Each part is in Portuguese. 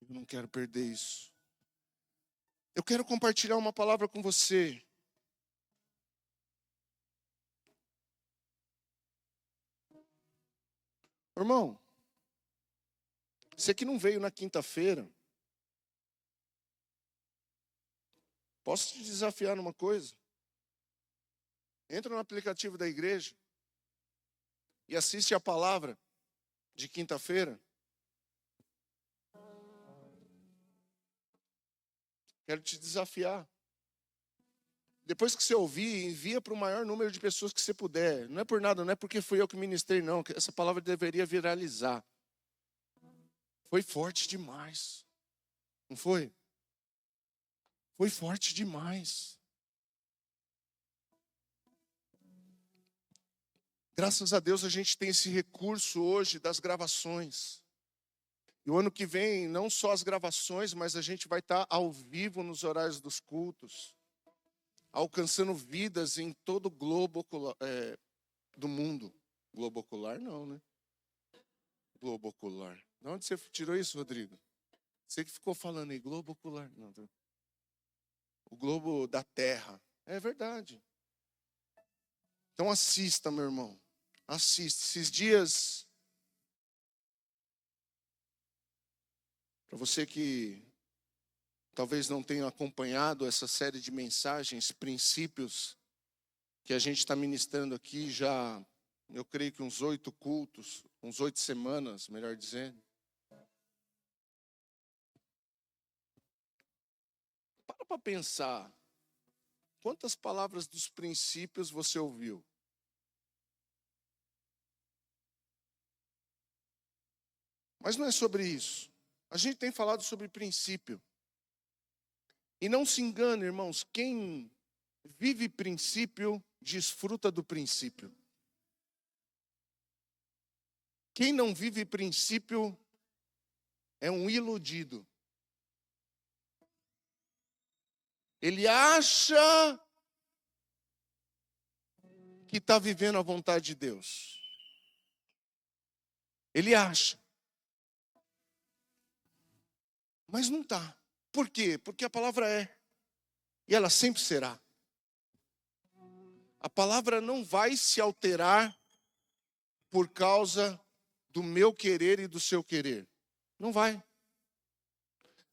Eu não quero perder isso. Eu quero compartilhar uma palavra com você. Irmão, você que não veio na quinta-feira, posso te desafiar numa coisa? Entra no aplicativo da igreja e assiste a palavra de quinta-feira. Quero te desafiar. Depois que você ouvir, envia para o maior número de pessoas que você puder. Não é por nada, não é porque fui eu que ministrei, não. Essa palavra deveria viralizar. Foi forte demais. Não foi? Foi forte demais. Graças a Deus a gente tem esse recurso hoje das gravações. E o ano que vem, não só as gravações, mas a gente vai estar ao vivo nos horários dos cultos, alcançando vidas em todo o globo do mundo. Globo ocular não, né? Globo ocular. De onde você tirou isso, Rodrigo? Você que ficou falando aí, globo ocular. Não, o globo da terra. É verdade. Então assista, meu irmão. Assista. Esses dias, para você que talvez não tenha acompanhado essa série de mensagens, princípios, que a gente está ministrando aqui já, eu creio que uns 8 cultos, uns 8 semanas, melhor dizendo. Para pensar, quantas palavras dos princípios você ouviu? Mas não é sobre isso. A gente tem falado sobre princípio. E não se engane, irmãos, quem vive princípio, desfruta do princípio. Quem não vive princípio é um iludido. Ele acha que está vivendo a vontade de Deus. Ele acha. Mas não está. Por quê? Porque a palavra é. E ela sempre será. A palavra não vai se alterar por causa do meu querer e do seu querer. Não vai.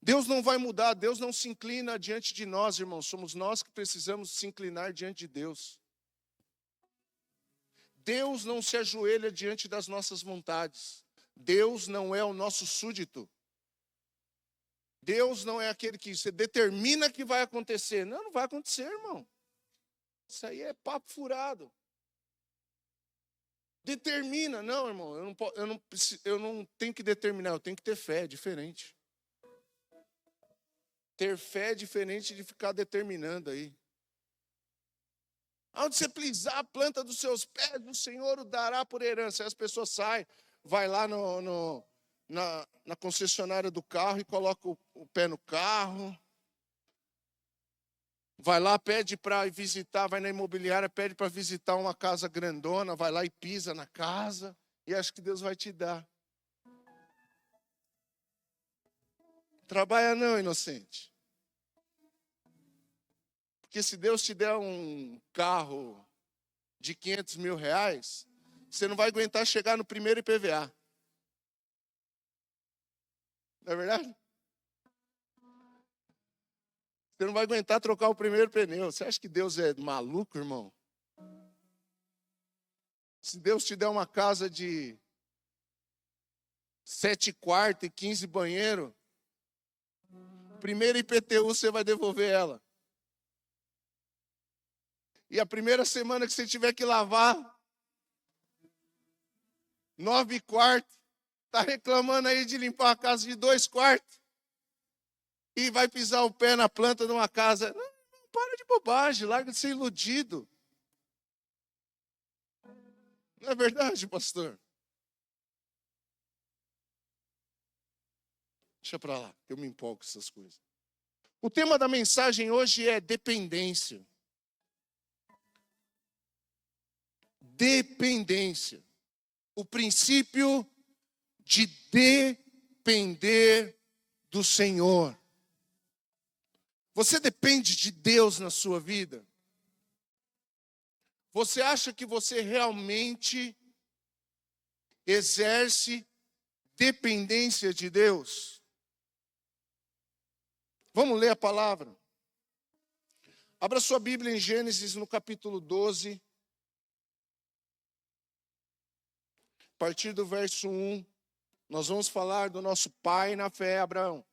Deus não vai mudar, Deus não se inclina diante de nós, irmãos. Somos nós que precisamos se inclinar diante de Deus. Deus não se ajoelha diante das nossas vontades. Deus não é o nosso súdito. Deus não é aquele que você determina que vai acontecer. Não, não vai acontecer, irmão. Isso aí é papo furado. Determina. Não, irmão, eu não tenho que determinar, eu tenho que ter fé, é diferente. Ter fé é diferente de ficar determinando aí. Onde você pisar a planta dos seus pés, o Senhor o dará por herança. Aí as pessoas saem, vai lá na concessionária do carro e coloca o pé no carro. Vai lá, pede para visitar, vai na imobiliária, pede para visitar uma casa grandona, vai lá e pisa na casa e acha que Deus vai te dar. Trabalha não, inocente. Porque se Deus te der um carro de 500 mil reais, você não vai aguentar chegar no primeiro IPVA. Não é verdade? Você não vai aguentar trocar o primeiro pneu. Você acha que Deus é maluco, irmão? Se Deus te der uma casa de 7 quartos e 15 banheiros, primeiro IPTU você vai devolver ela. E a primeira semana que você tiver que lavar, 9 quartos, está reclamando aí de limpar a casa de 2 quartos. E vai pisar o pé na planta de uma casa. Não, para de bobagem, larga de ser iludido. Não é verdade, pastor? Deixa para lá, eu me empolgo com essas coisas. O tema da mensagem hoje é dependência. Dependência. O princípio de depender do Senhor. Você depende de Deus na sua vida? Você acha que você realmente exerce dependência de Deus? Vamos ler a palavra. Abra sua Bíblia em Gênesis, no capítulo 12. A partir do verso 1, nós vamos falar do nosso pai na fé, Abraão.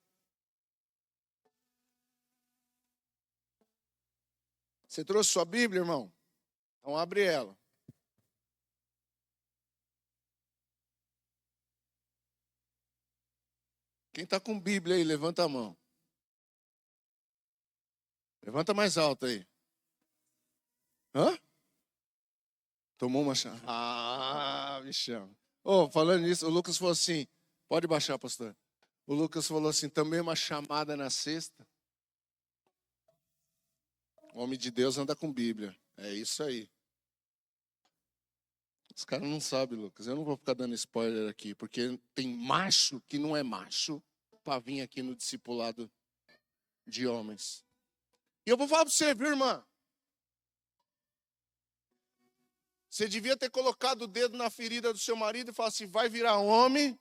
Você trouxe sua Bíblia, irmão? Então abre ela. Quem está com Bíblia aí, levanta a mão. Levanta mais alto aí. Hã? Tomou uma chamada. Ah, bichão. Falando nisso, o Lucas falou assim, pode baixar, pastor. O Lucas falou assim, também uma chamada na sexta. O homem de Deus anda com Bíblia. É isso aí. Os caras não sabem, Lucas. Eu não vou ficar dando spoiler aqui, porque tem macho que não é macho para vir aqui no discipulado de homens. E eu vou falar para você, viu, irmã? Você devia ter colocado o dedo na ferida do seu marido e falar assim, vai virar homem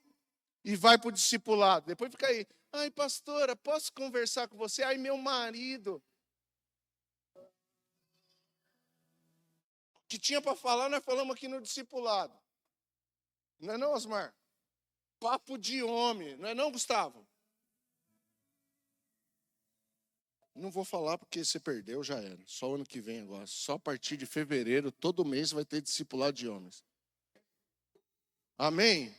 e vai para o discipulado. Depois fica aí, ai, pastora, posso conversar com você? Ai, meu marido. O que tinha para falar, nós falamos aqui no discipulado. Não é não, Osmar? Papo de homem, não é não, Gustavo? Não vou falar porque você perdeu, já era. Só o ano que vem agora. Só a partir de fevereiro, todo mês vai ter discipulado de homens. Amém?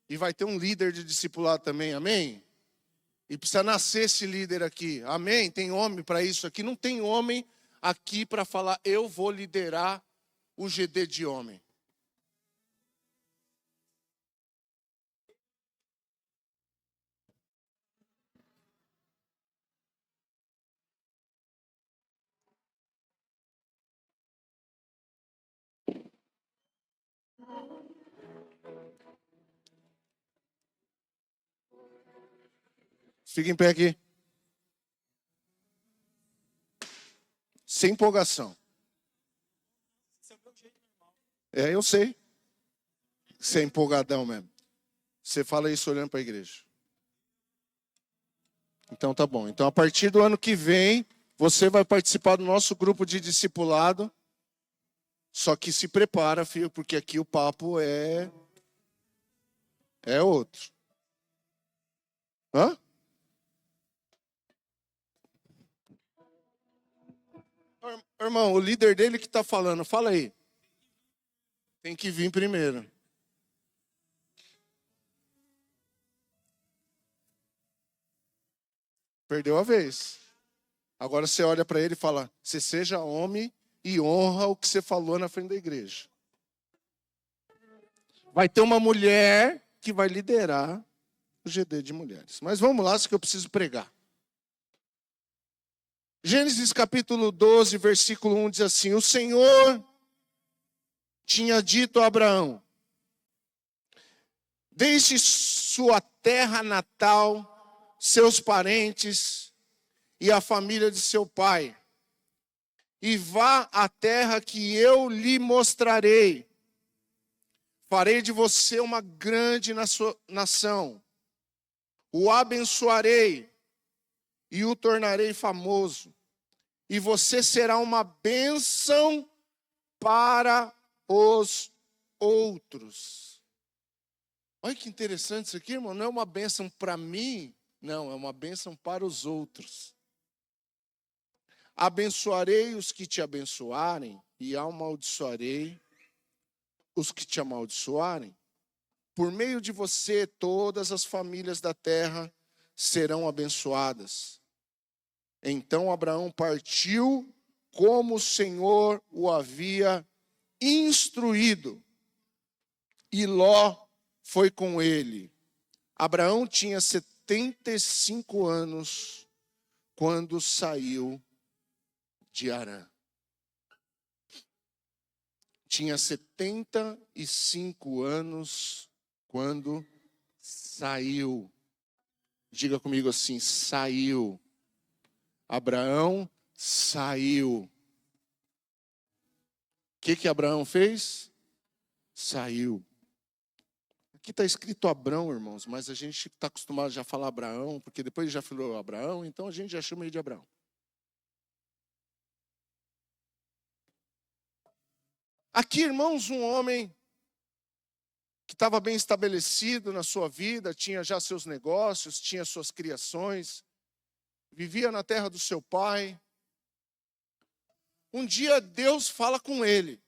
E vai ter um líder de discipulado também, amém? E precisa nascer esse líder aqui, amém? Tem homem para isso aqui? Não tem homem aqui para falar, eu vou liderar o GD de homem. Fica em pé aqui. Sem empolgação. Eu sei. Você é empolgadão mesmo. Você fala isso olhando para a igreja. Então tá bom. Então a partir do ano que vem, você vai participar do nosso grupo de discipulado. Só que se prepara, filho, porque aqui o papo é outro. Hã? Irmão, o líder dele que está falando, fala aí. Tem que vir primeiro. Perdeu a vez. Agora você olha para ele e fala, você seja homem e honra o que você falou na frente da igreja. Vai ter uma mulher que vai liderar o GD de mulheres. Mas vamos lá, isso que eu preciso pregar. Gênesis capítulo 12, versículo 1 diz assim, o Senhor tinha dito a Abraão, deixe sua terra natal, seus parentes e a família de seu pai, e vá à terra que eu lhe mostrarei. Farei de você uma grande nação, o abençoarei e o tornarei famoso, e você será uma bênção para os outros. Olha que interessante isso aqui, irmão. Não é uma bênção para mim, não, é uma bênção para os outros. Abençoarei os que te abençoarem e amaldiçoarei os que te amaldiçoarem. Por meio de você, todas as famílias da terra serão abençoadas. Então Abraão partiu como o Senhor o havia instruído, e Ló foi com ele. Abraão tinha 75 anos quando saiu de Harã. Tinha 75 anos quando saiu Diga comigo assim: saiu. Abraão saiu. O que Abraão fez? Saiu. Aqui está escrito Abrão, irmãos, mas a gente está acostumado já a falar Abraão, porque depois já falou Abraão, então a gente já chama ele de Abraão. Aqui, irmãos, um homem que estava bem estabelecido na sua vida, tinha já seus negócios, tinha suas criações, vivia na terra do seu pai. Um dia Deus fala com ele.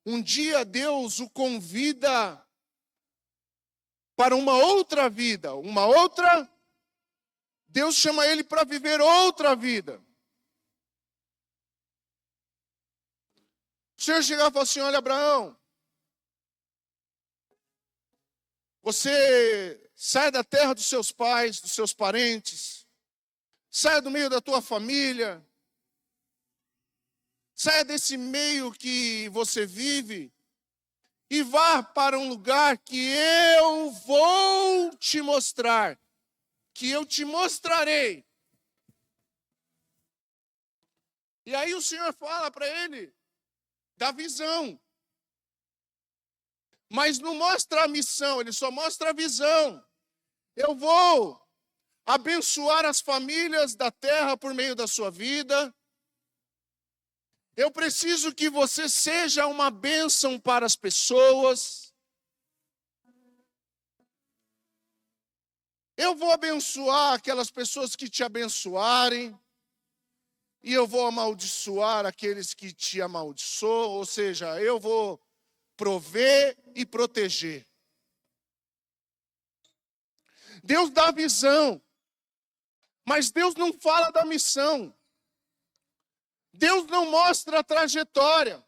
Um dia Deus o convida para uma outra vida, Deus chama ele para viver outra vida. O Senhor chegava e falava assim: olha, Abraão, você sai da terra dos seus pais, dos seus parentes, saia do meio da tua família, saia desse meio que você vive e vá para um lugar que eu vou te mostrar, que eu te mostrarei. E aí o Senhor fala para ele da visão. Mas não mostra a missão, ele só mostra a visão. Eu vou abençoar as famílias da terra por meio da sua vida. Eu preciso que você seja uma bênção para as pessoas. Eu vou abençoar aquelas pessoas que te abençoarem. E eu vou amaldiçoar aqueles que te amaldiçoam. Ou seja, eu vou prover e proteger. Deus dá a visão, mas Deus não fala da missão. Deus não mostra a trajetória,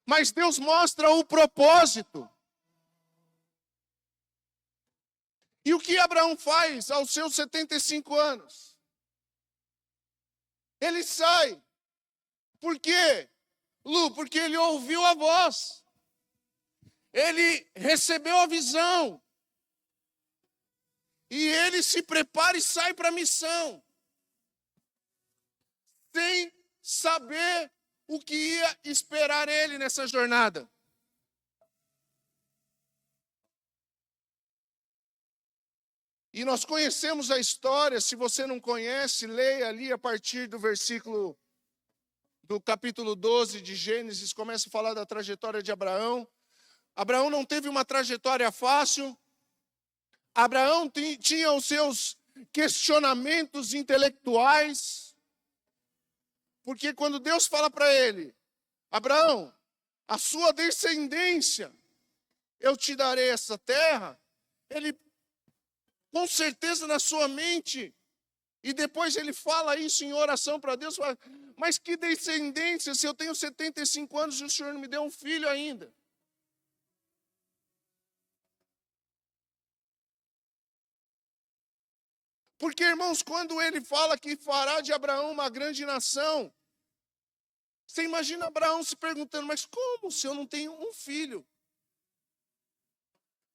mas Deus mostra o propósito. E o que Abraão faz aos seus 75 anos? Ele sai. Por quê, Lu? Porque ele ouviu a voz. Ele recebeu a visão. E ele se prepara e sai para a missão. Sem saber o que ia esperar ele nessa jornada. E nós conhecemos a história. Se você não conhece, leia ali a partir do versículo do capítulo 12 de Gênesis, começa a falar da trajetória de Abraão. Abraão não teve uma trajetória fácil. Abraão tinha os seus questionamentos intelectuais. Porque quando Deus fala para ele: Abraão, a sua descendência, eu te darei essa terra. Ele, com certeza na sua mente, e depois ele fala isso em oração para Deus, fala: mas que descendência, se eu tenho 75 anos e o Senhor não me deu um filho ainda? Porque, irmãos, quando ele fala que fará de Abraão uma grande nação, você imagina Abraão se perguntando: mas como se eu não tenho um filho?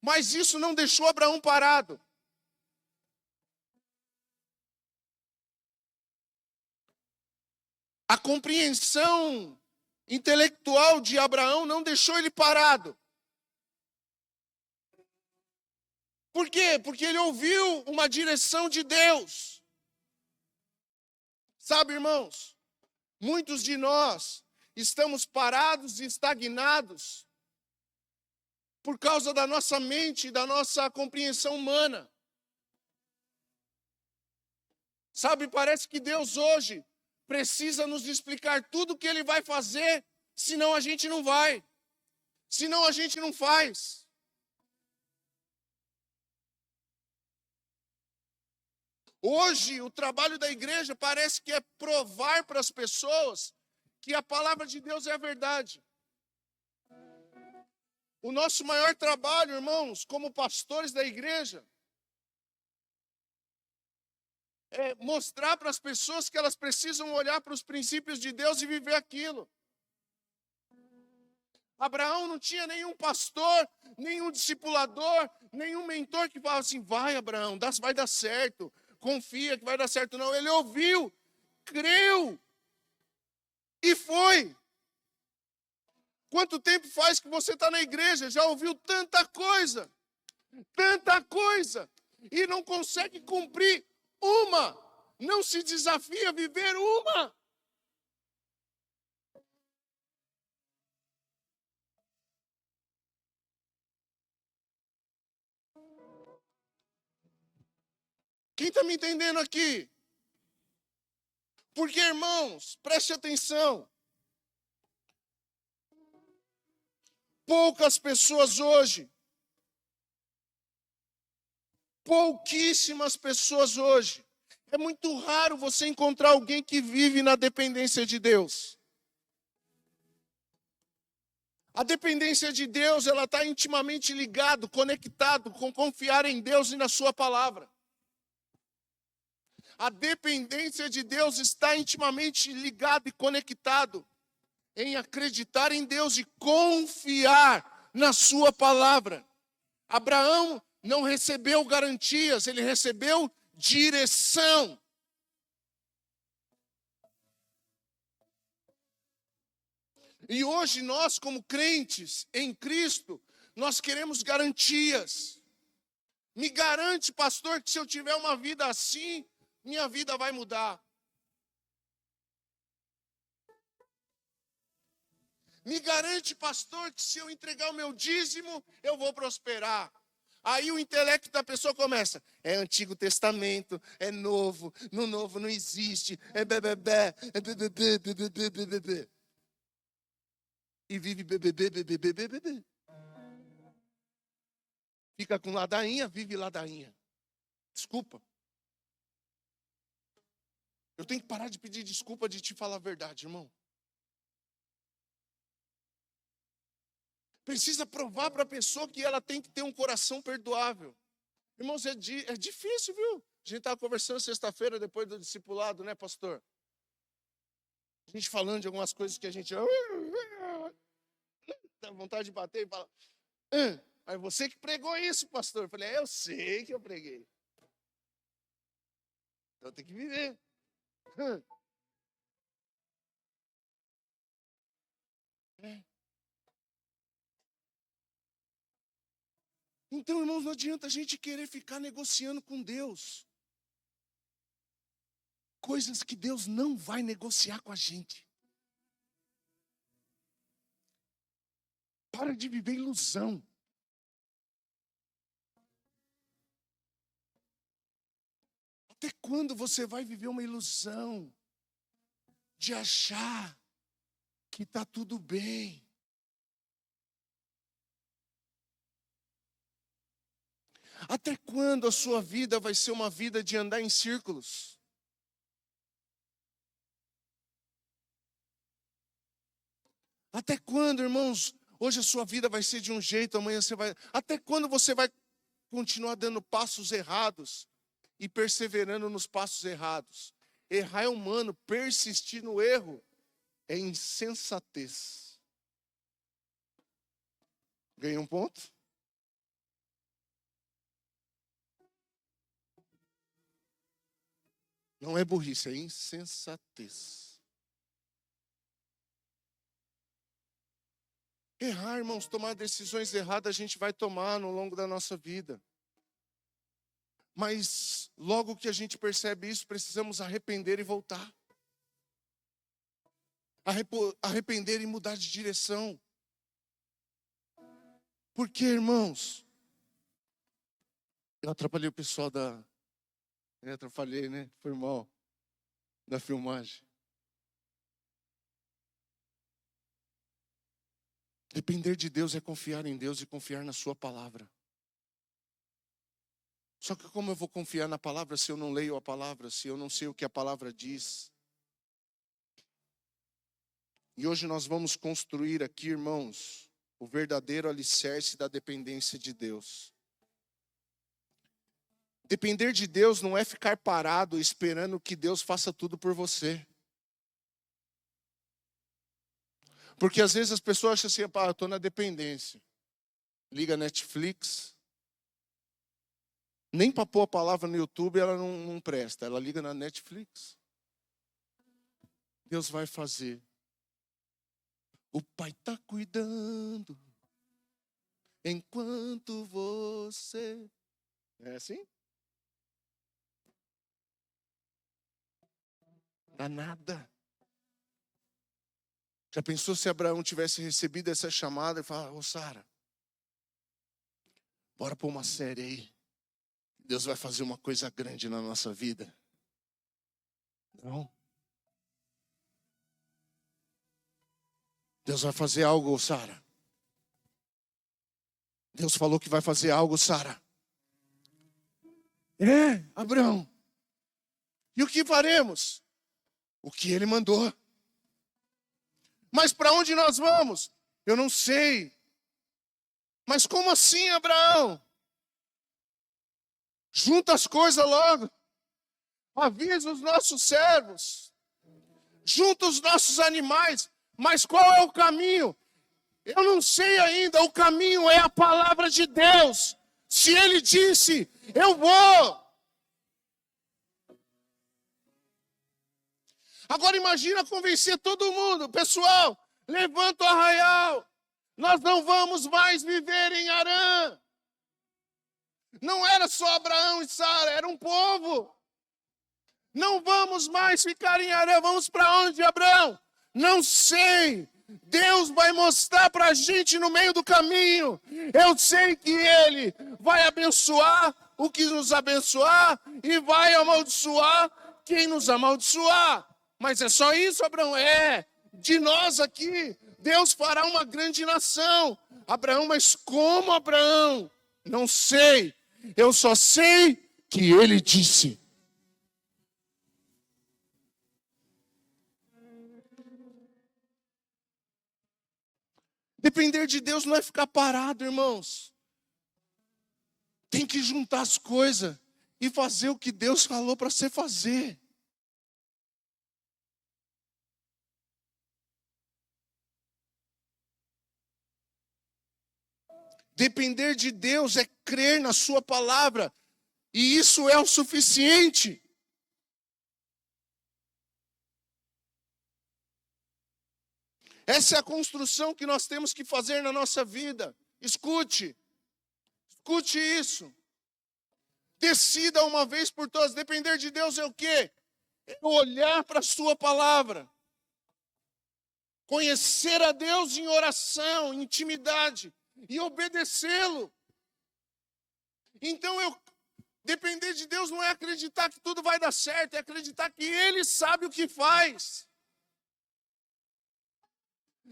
Mas isso não deixou Abraão parado. A compreensão intelectual de Abraão não deixou ele parado. Por quê? Porque ele ouviu uma direção de Deus. Sabe, irmãos, muitos de nós estamos parados e estagnados por causa da nossa mente e da nossa compreensão humana. Sabe, parece que Deus hoje precisa nos explicar tudo o que Ele vai fazer, senão a gente não vai, senão a gente não faz. Hoje, o trabalho da igreja parece que é provar para as pessoas que a palavra de Deus é a verdade. O nosso maior trabalho, irmãos, como pastores da igreja, é mostrar para as pessoas que elas precisam olhar para os princípios de Deus e viver aquilo. Abraão não tinha nenhum pastor, nenhum discipulador, nenhum mentor que falava assim, vai Abraão, vai dar certo, confia que vai dar certo. Não, ele ouviu, creu e foi. Quanto tempo faz que você está na igreja? Já ouviu tanta coisa, e não consegue cumprir uma, não se desafia a viver uma. Quem está me entendendo aqui? Porque, irmãos, preste atenção. Poucas pessoas hoje, pouquíssimas pessoas hoje, é muito raro você encontrar alguém que vive na dependência de Deus. A dependência de Deus, ela está intimamente ligado, conectado com confiar em Deus e na sua palavra. A dependência de Deus está intimamente ligado e conectado em acreditar em Deus e confiar na sua palavra. Abraão não recebeu garantias, ele recebeu direção. E hoje nós, como crentes em Cristo, nós queremos garantias. Me garante, pastor, que se eu tiver uma vida assim, minha vida vai mudar. Me garante, pastor, que se eu entregar o meu dízimo, eu vou prosperar. Aí o intelecto da pessoa começa. É Antigo Testamento, é Novo, no Novo não existe, é bebê, é bebê. E vive bebê. Fica com ladainha, vive ladainha. Desculpa. Eu tenho que parar de pedir desculpa de te falar a verdade, irmão. Precisa provar para a pessoa que ela tem que ter um coração perdoável. Irmãos, é difícil, viu? A gente estava conversando sexta-feira, depois do discipulado, né, pastor? A gente falando de algumas coisas que a gente dá vontade de bater e fala, mas você que pregou isso, pastor. Eu falei, eu sei que eu preguei. Então tem que viver. Então, irmãos, não adianta a gente querer ficar negociando com Deus coisas que Deus não vai negociar com a gente. Para de viver ilusão. Até quando você vai viver uma ilusão de achar que está tudo bem? Até quando a sua vida vai ser uma vida de andar em círculos? Até quando, irmãos, hoje a sua vida vai ser de um jeito, amanhã você vai... Até quando você vai continuar dando passos errados e perseverando nos passos errados? Errar é humano, persistir no erro é insensatez. Ganhei um ponto? Não é burrice, é insensatez. Errar, irmãos, tomar decisões erradas a gente vai tomar no longo da nossa vida. Mas logo que a gente percebe isso, precisamos arrepender e voltar. Arrepender e mudar de direção. Porque, irmãos, eu atrapalhei o pessoal atrapalhei, né? Foi mal. Da filmagem. Depender de Deus é confiar em Deus e confiar na sua palavra. Só que como eu vou confiar na palavra se eu não leio a palavra, se eu não sei o que a palavra diz? E hoje nós vamos construir aqui, irmãos, o verdadeiro alicerce da dependência de Deus. Depender de Deus não é ficar parado esperando que Deus faça tudo por você. Porque às vezes as pessoas acham assim, pá, eu estou na dependência. Liga Netflix. Nem para pôr a palavra no YouTube ela não presta. Ela liga na Netflix. Deus vai fazer. O Pai está cuidando. Enquanto você... É assim? Dá nada. Já pensou se Abraão tivesse recebido essa chamada e falar, ô Sara, bora pôr uma série aí. Deus vai fazer uma coisa grande na nossa vida. Não. Deus vai fazer algo, Sara. Deus falou que vai fazer algo, Sara. Abraão. E o que faremos? O que ele mandou. Mas para onde nós vamos? Eu não sei. Mas como assim, Abraão? Junta as coisas logo. Avisa os nossos servos. Junta os nossos animais. Mas qual é o caminho? Eu não sei ainda. O caminho é a palavra de Deus. Se ele disse, eu vou. Agora imagina convencer todo mundo. Pessoal, levanta o arraial. Nós não vamos mais viver em Harã. Não era só Abraão e Sara, era um povo. Não vamos mais ficar em Harã. Vamos para onde, Abraão? Não sei. Deus vai mostrar para a gente no meio do caminho. Eu sei que Ele vai abençoar o que nos abençoar e vai amaldiçoar quem nos amaldiçoar. Mas é só isso, Abraão? De nós aqui, Deus fará uma grande nação. Abraão, mas como, Abraão? Não sei. Eu só sei que Ele disse. Depender de Deus não é ficar parado, irmãos. Tem que juntar as coisas e fazer o que Deus falou para você fazer. Depender de Deus é crer na sua palavra. E isso é o suficiente. Essa é a construção que nós temos que fazer na nossa vida. Escute isso. Decida uma vez por todas. Depender de Deus é o quê? É olhar para a sua palavra. Conhecer a Deus em oração, em intimidade. E obedecê-lo. Então, depender de Deus não é acreditar que tudo vai dar certo, é acreditar que Ele sabe o que faz.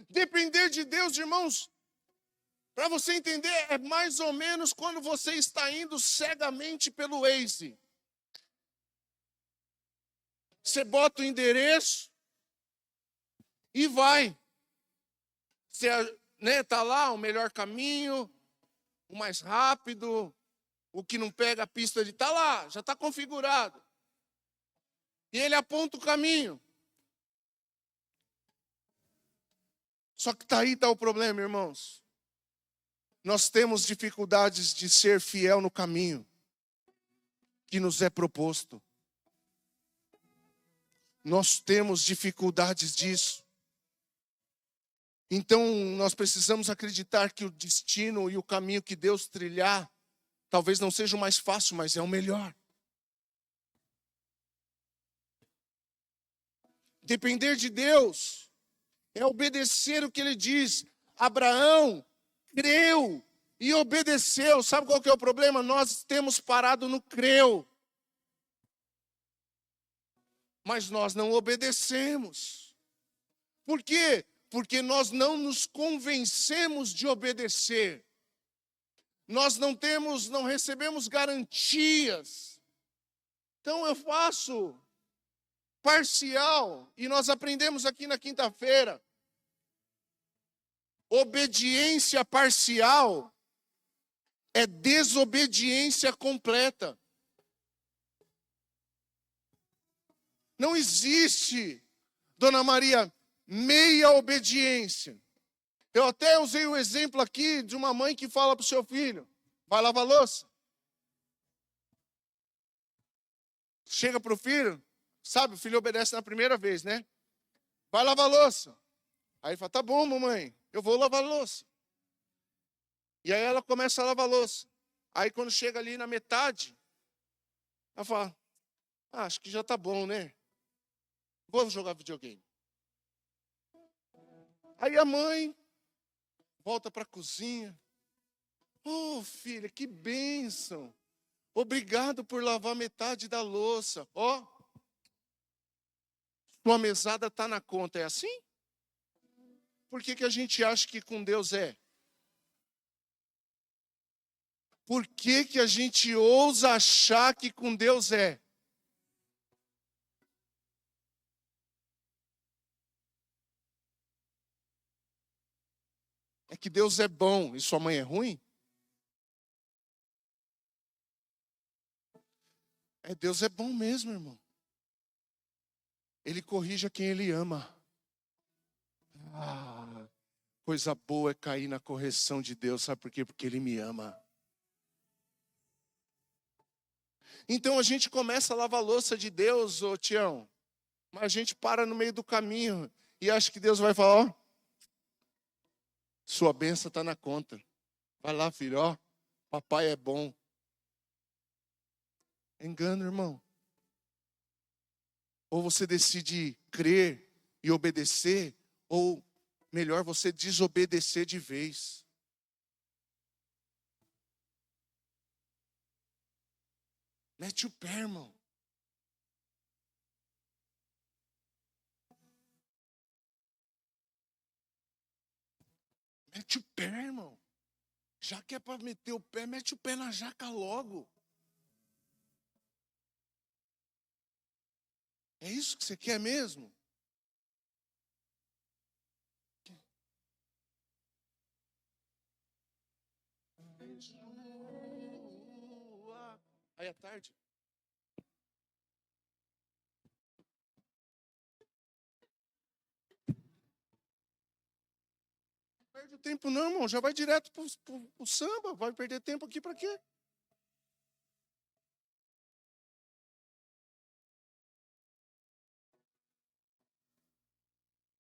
Depender de Deus, irmãos, para você entender, é mais ou menos quando você está indo cegamente pelo Waze. Você bota o endereço e vai. Você tá lá o melhor caminho, o mais rápido, o que não pega a pista de tá lá, já está configurado. E ele aponta o caminho. Só que aí está o problema, irmãos. Nós temos dificuldades de ser fiel no caminho que nos é proposto. Nós temos dificuldades disso. Então, nós precisamos acreditar que o destino e o caminho que Deus trilhar, talvez não seja o mais fácil, mas é o melhor. Depender de Deus é obedecer o que Ele diz. Abraão creu e obedeceu. Sabe qual que é o problema? Nós temos parado no creu. Mas nós não obedecemos. Por quê? Porque nós não nos convencemos de obedecer. Nós não recebemos garantias. Então eu faço parcial, e nós aprendemos aqui na quinta-feira. Obediência parcial é desobediência completa. Não existe, Dona Maria, meia obediência. Eu até usei o exemplo aqui de uma mãe que fala para o seu filho: vai lavar louça. Chega para o filho, sabe, o filho obedece na primeira vez, né? Vai lavar louça. Aí ele fala: tá bom, mamãe, eu vou lavar louça. E aí ela começa a lavar louça. Aí quando chega ali na metade, ela fala: acho que já tá bom, né? Vou jogar videogame. Aí a mãe volta para a cozinha. Oh, filha, que bênção. Obrigado por lavar metade da louça. Ó, sua mesada está na conta. É assim? Por que a gente acha que com Deus é? Por que a gente ousa achar que com Deus é? É que Deus é bom e sua mãe é ruim? Deus é bom mesmo, irmão. Ele corrige a quem Ele ama. Ah, coisa boa é cair na correção de Deus. Sabe por quê? Porque Ele me ama. Então a gente começa a lavar a louça de Deus, ô Tião. Mas a gente para no meio do caminho e acha que Deus vai falar: ó, sua bênção está na conta. Vai lá, filho, ó, papai é bom. Engano, irmão. Ou você decide crer e obedecer, ou melhor, você desobedecer de vez. Mete o pé, irmão. Mete o pé, irmão. Já que é para meter o pé, mete o pé na jaca logo. É isso que você quer mesmo? Aí à tarde. Não perde o tempo não, irmão. Já vai direto pro samba. Vai perder tempo aqui para quê?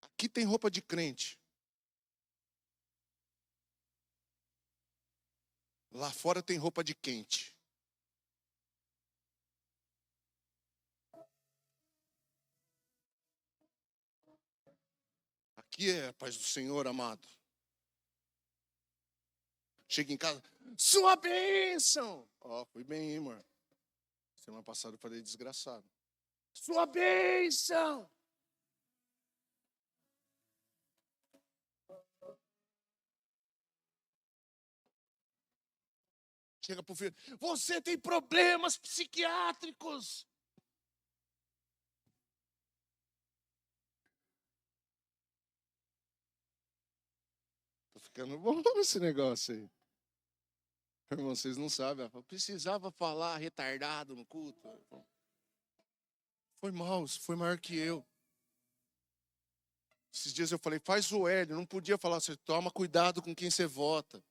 Aqui tem roupa de crente. Lá fora tem roupa de quente. Aqui é a paz do Senhor, amado. Chega em casa, sua bênção! Ó, fui bem, hein, amor. Semana passada eu falei desgraçado. Sua bênção! Chega pro filho: você tem problemas psiquiátricos. Tá ficando bom esse negócio aí. Irmão, vocês não sabem. Eu precisava falar retardado no culto. Foi mal, foi maior que eu. Esses dias eu falei: faz o Hélio. Não podia falar assim: toma cuidado com quem você vota.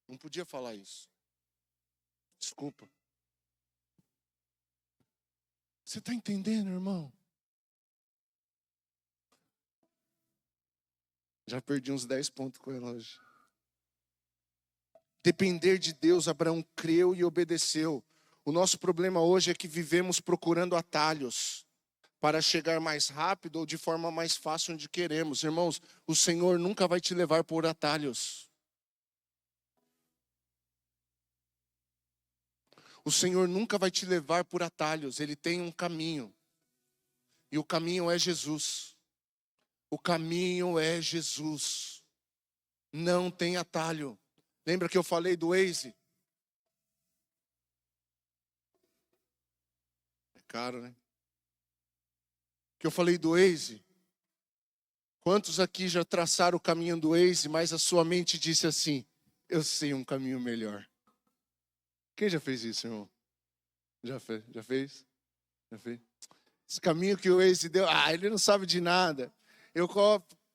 Não podia falar isso. Desculpa. Você está entendendo, irmão? Já perdi uns 10 pontos com ela hoje. Depender de Deus, Abraão creu e obedeceu. O nosso problema hoje é que vivemos procurando atalhos para chegar mais rápido ou de forma mais fácil onde queremos. Irmãos, o Senhor nunca vai te levar por atalhos. O Senhor nunca vai te levar por atalhos. Ele tem um caminho. E o caminho é Jesus. O caminho é Jesus. Não tem atalho. Lembra que eu falei do Waze? É caro, né? Que eu falei do Waze. Quantos aqui já traçaram o caminho do Waze, mas a sua mente disse assim: eu sei um caminho melhor. Quem já fez isso, irmão? Já fez? Já fez? Já fez? Esse caminho que o Waze deu, ele não sabe de nada. Eu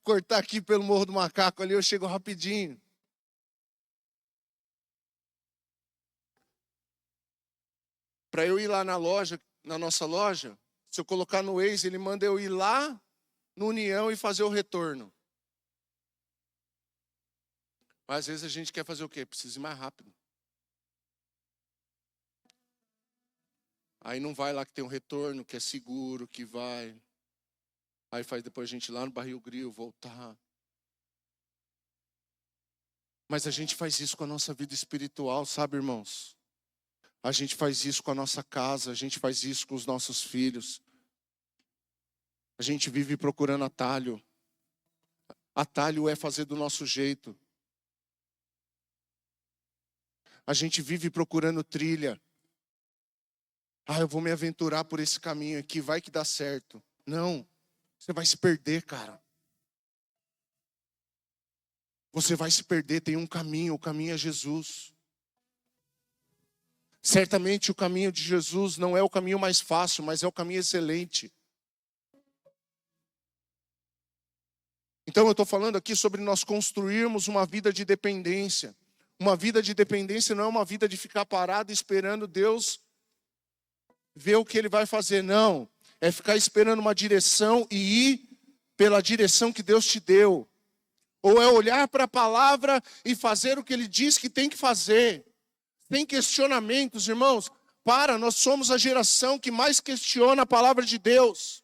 cortar aqui pelo Morro do Macaco ali, eu chego rapidinho. Para eu ir lá na loja, na nossa loja, se eu colocar no Waze, ele manda eu ir lá no União e fazer o retorno. Mas às vezes a gente quer fazer o quê? Precisa ir mais rápido. Aí não vai lá que tem um retorno, que é seguro, que vai. Aí faz depois a gente ir lá no Barril Grill, voltar. Mas a gente faz isso com a nossa vida espiritual, sabe, irmãos? A gente faz isso com a nossa casa, a gente faz isso com os nossos filhos. A gente vive procurando atalho. Atalho é fazer do nosso jeito. A gente vive procurando trilha. Eu vou me aventurar por esse caminho aqui, vai que dá certo. Não, você vai se perder, cara. Você vai se perder, tem um caminho, o caminho é Jesus. Certamente o caminho de Jesus não é o caminho mais fácil, mas é o caminho excelente. Então eu estou falando aqui sobre nós construirmos uma vida de dependência. Uma vida de dependência não é uma vida de ficar parado esperando Deus ver o que Ele vai fazer, não. É ficar esperando uma direção e ir pela direção que Deus te deu. Ou é olhar para a palavra e fazer o que Ele diz que tem que fazer. Tem questionamentos, irmãos. Nós somos a geração que mais questiona a palavra de Deus.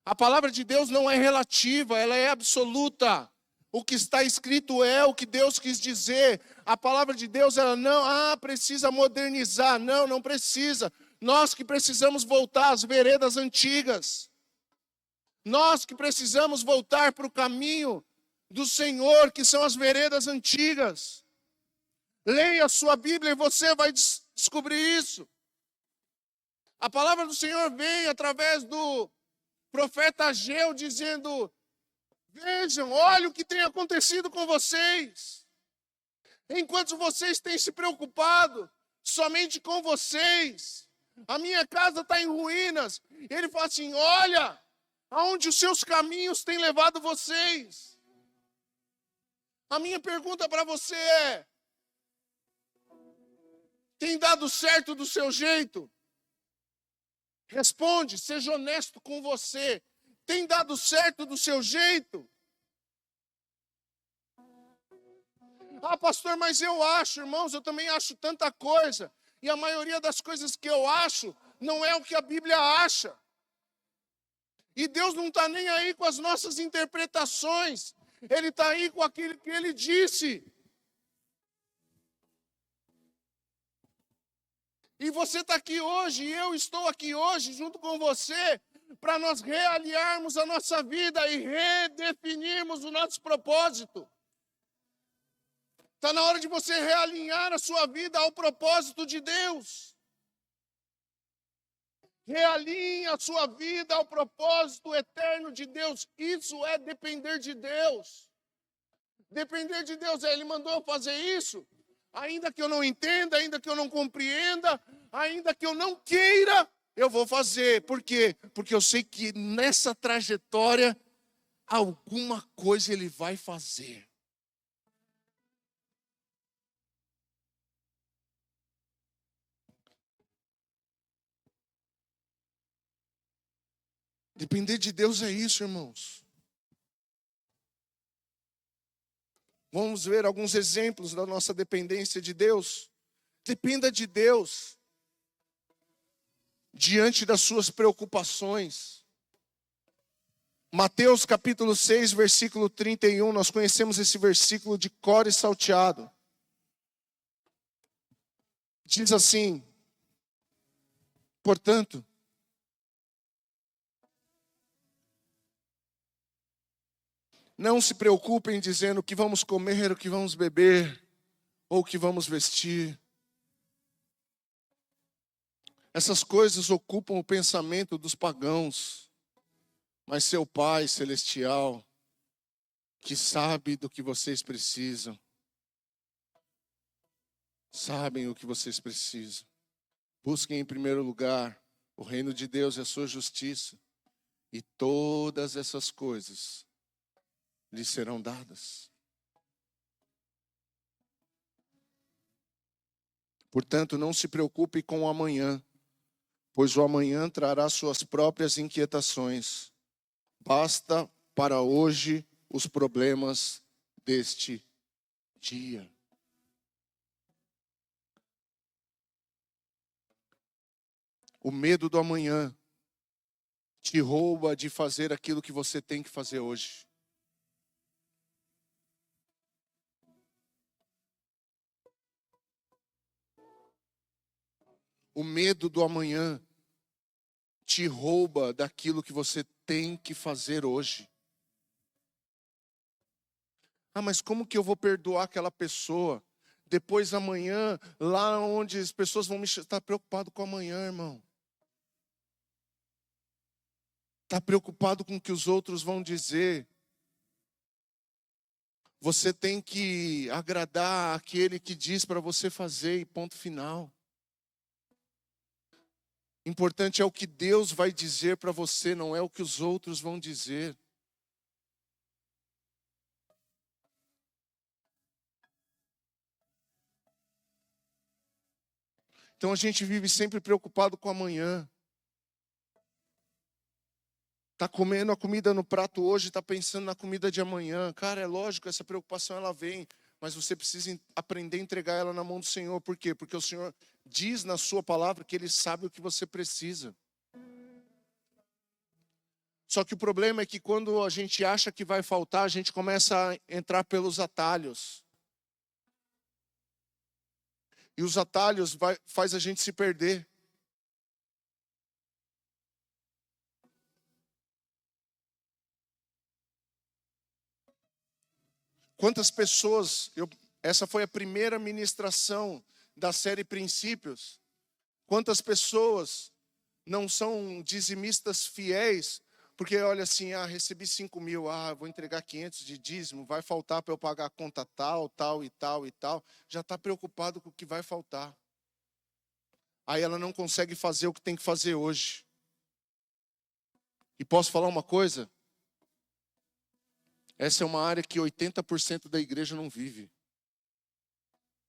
A palavra de Deus não é relativa, ela é absoluta. O que está escrito é o que Deus quis dizer. A palavra de Deus, ela não, precisa modernizar. Não, não precisa. Nós que precisamos voltar às veredas antigas. Nós que precisamos voltar para o caminho do Senhor, que são as veredas antigas. Leia a sua Bíblia e você vai descobrir isso. A palavra do Senhor vem através do profeta Ageu dizendo: vejam, olha o que tem acontecido com vocês. Enquanto vocês têm se preocupado somente com vocês, a minha casa está em ruínas. Ele fala assim: olha, aonde os seus caminhos têm levado vocês. A minha pergunta para você é: tem dado certo do seu jeito? Responde, seja honesto com você. Tem dado certo do seu jeito? Pastor, mas eu acho, irmãos, eu também acho tanta coisa. E a maioria das coisas que eu acho não é o que a Bíblia acha. E Deus não está nem aí com as nossas interpretações. Ele está aí com aquilo que Ele disse. E você está aqui hoje, e eu estou aqui hoje junto com você, para nós realinharmos a nossa vida e redefinirmos o nosso propósito. Está na hora de você realinhar a sua vida ao propósito de Deus. Realinhe a sua vida ao propósito eterno de Deus. Isso é depender de Deus. Depender de Deus, Ele mandou eu fazer isso. Ainda que eu não entenda, ainda que eu não compreenda, ainda que eu não queira, eu vou fazer. Por quê? Porque eu sei que nessa trajetória, alguma coisa Ele vai fazer. Depender de Deus é isso, irmãos. Vamos ver alguns exemplos da nossa dependência de Deus. Dependa de Deus diante das suas preocupações. Mateus capítulo 6, versículo 31, nós conhecemos esse versículo de cor e salteado. Diz assim: portanto, não se preocupem dizendo o que vamos comer, o que vamos beber, ou o que vamos vestir. Essas coisas ocupam o pensamento dos pagãos, mas seu Pai Celestial, que sabe do que vocês precisam, sabem o que vocês precisam. Busquem em primeiro lugar o reino de Deus e a sua justiça, e todas essas coisas lhe serão dadas. Portanto, não se preocupe com o amanhã, pois o amanhã trará suas próprias inquietações. Basta para hoje os problemas deste dia. O medo do amanhã te rouba de fazer aquilo que você tem que fazer hoje. O medo do amanhã te rouba daquilo que você tem que fazer hoje. Ah, mas como que eu vou perdoar aquela pessoa? Depois amanhã, lá onde as pessoas vão me estar preocupado com amanhã, irmão. Está preocupado com o que os outros vão dizer. Você tem que agradar aquele que diz para você fazer e ponto final. Importante é o que Deus vai dizer para você, não é o que os outros vão dizer. Então a gente vive sempre preocupado com amanhã. Está comendo a comida no prato hoje, está pensando na comida de amanhã. Cara, é lógico, essa preocupação ela vem, mas você precisa aprender a entregar ela na mão do Senhor. Por quê? Porque o Senhor diz na sua palavra que Ele sabe o que você precisa. Só que o problema é que quando a gente acha que vai faltar, a gente começa a entrar pelos atalhos. E os atalhos faz a gente se perder. Quantas pessoas, essa foi a primeira ministração da série Princípios. Quantas pessoas não são dizimistas fiéis, porque olha assim, recebi 5.000, vou entregar 500 de dízimo, vai faltar para eu pagar a conta tal, tal e tal e tal. Já está preocupado com o que vai faltar. Aí ela não consegue fazer o que tem que fazer hoje. E posso falar uma coisa? Essa é uma área que 80% da igreja não vive.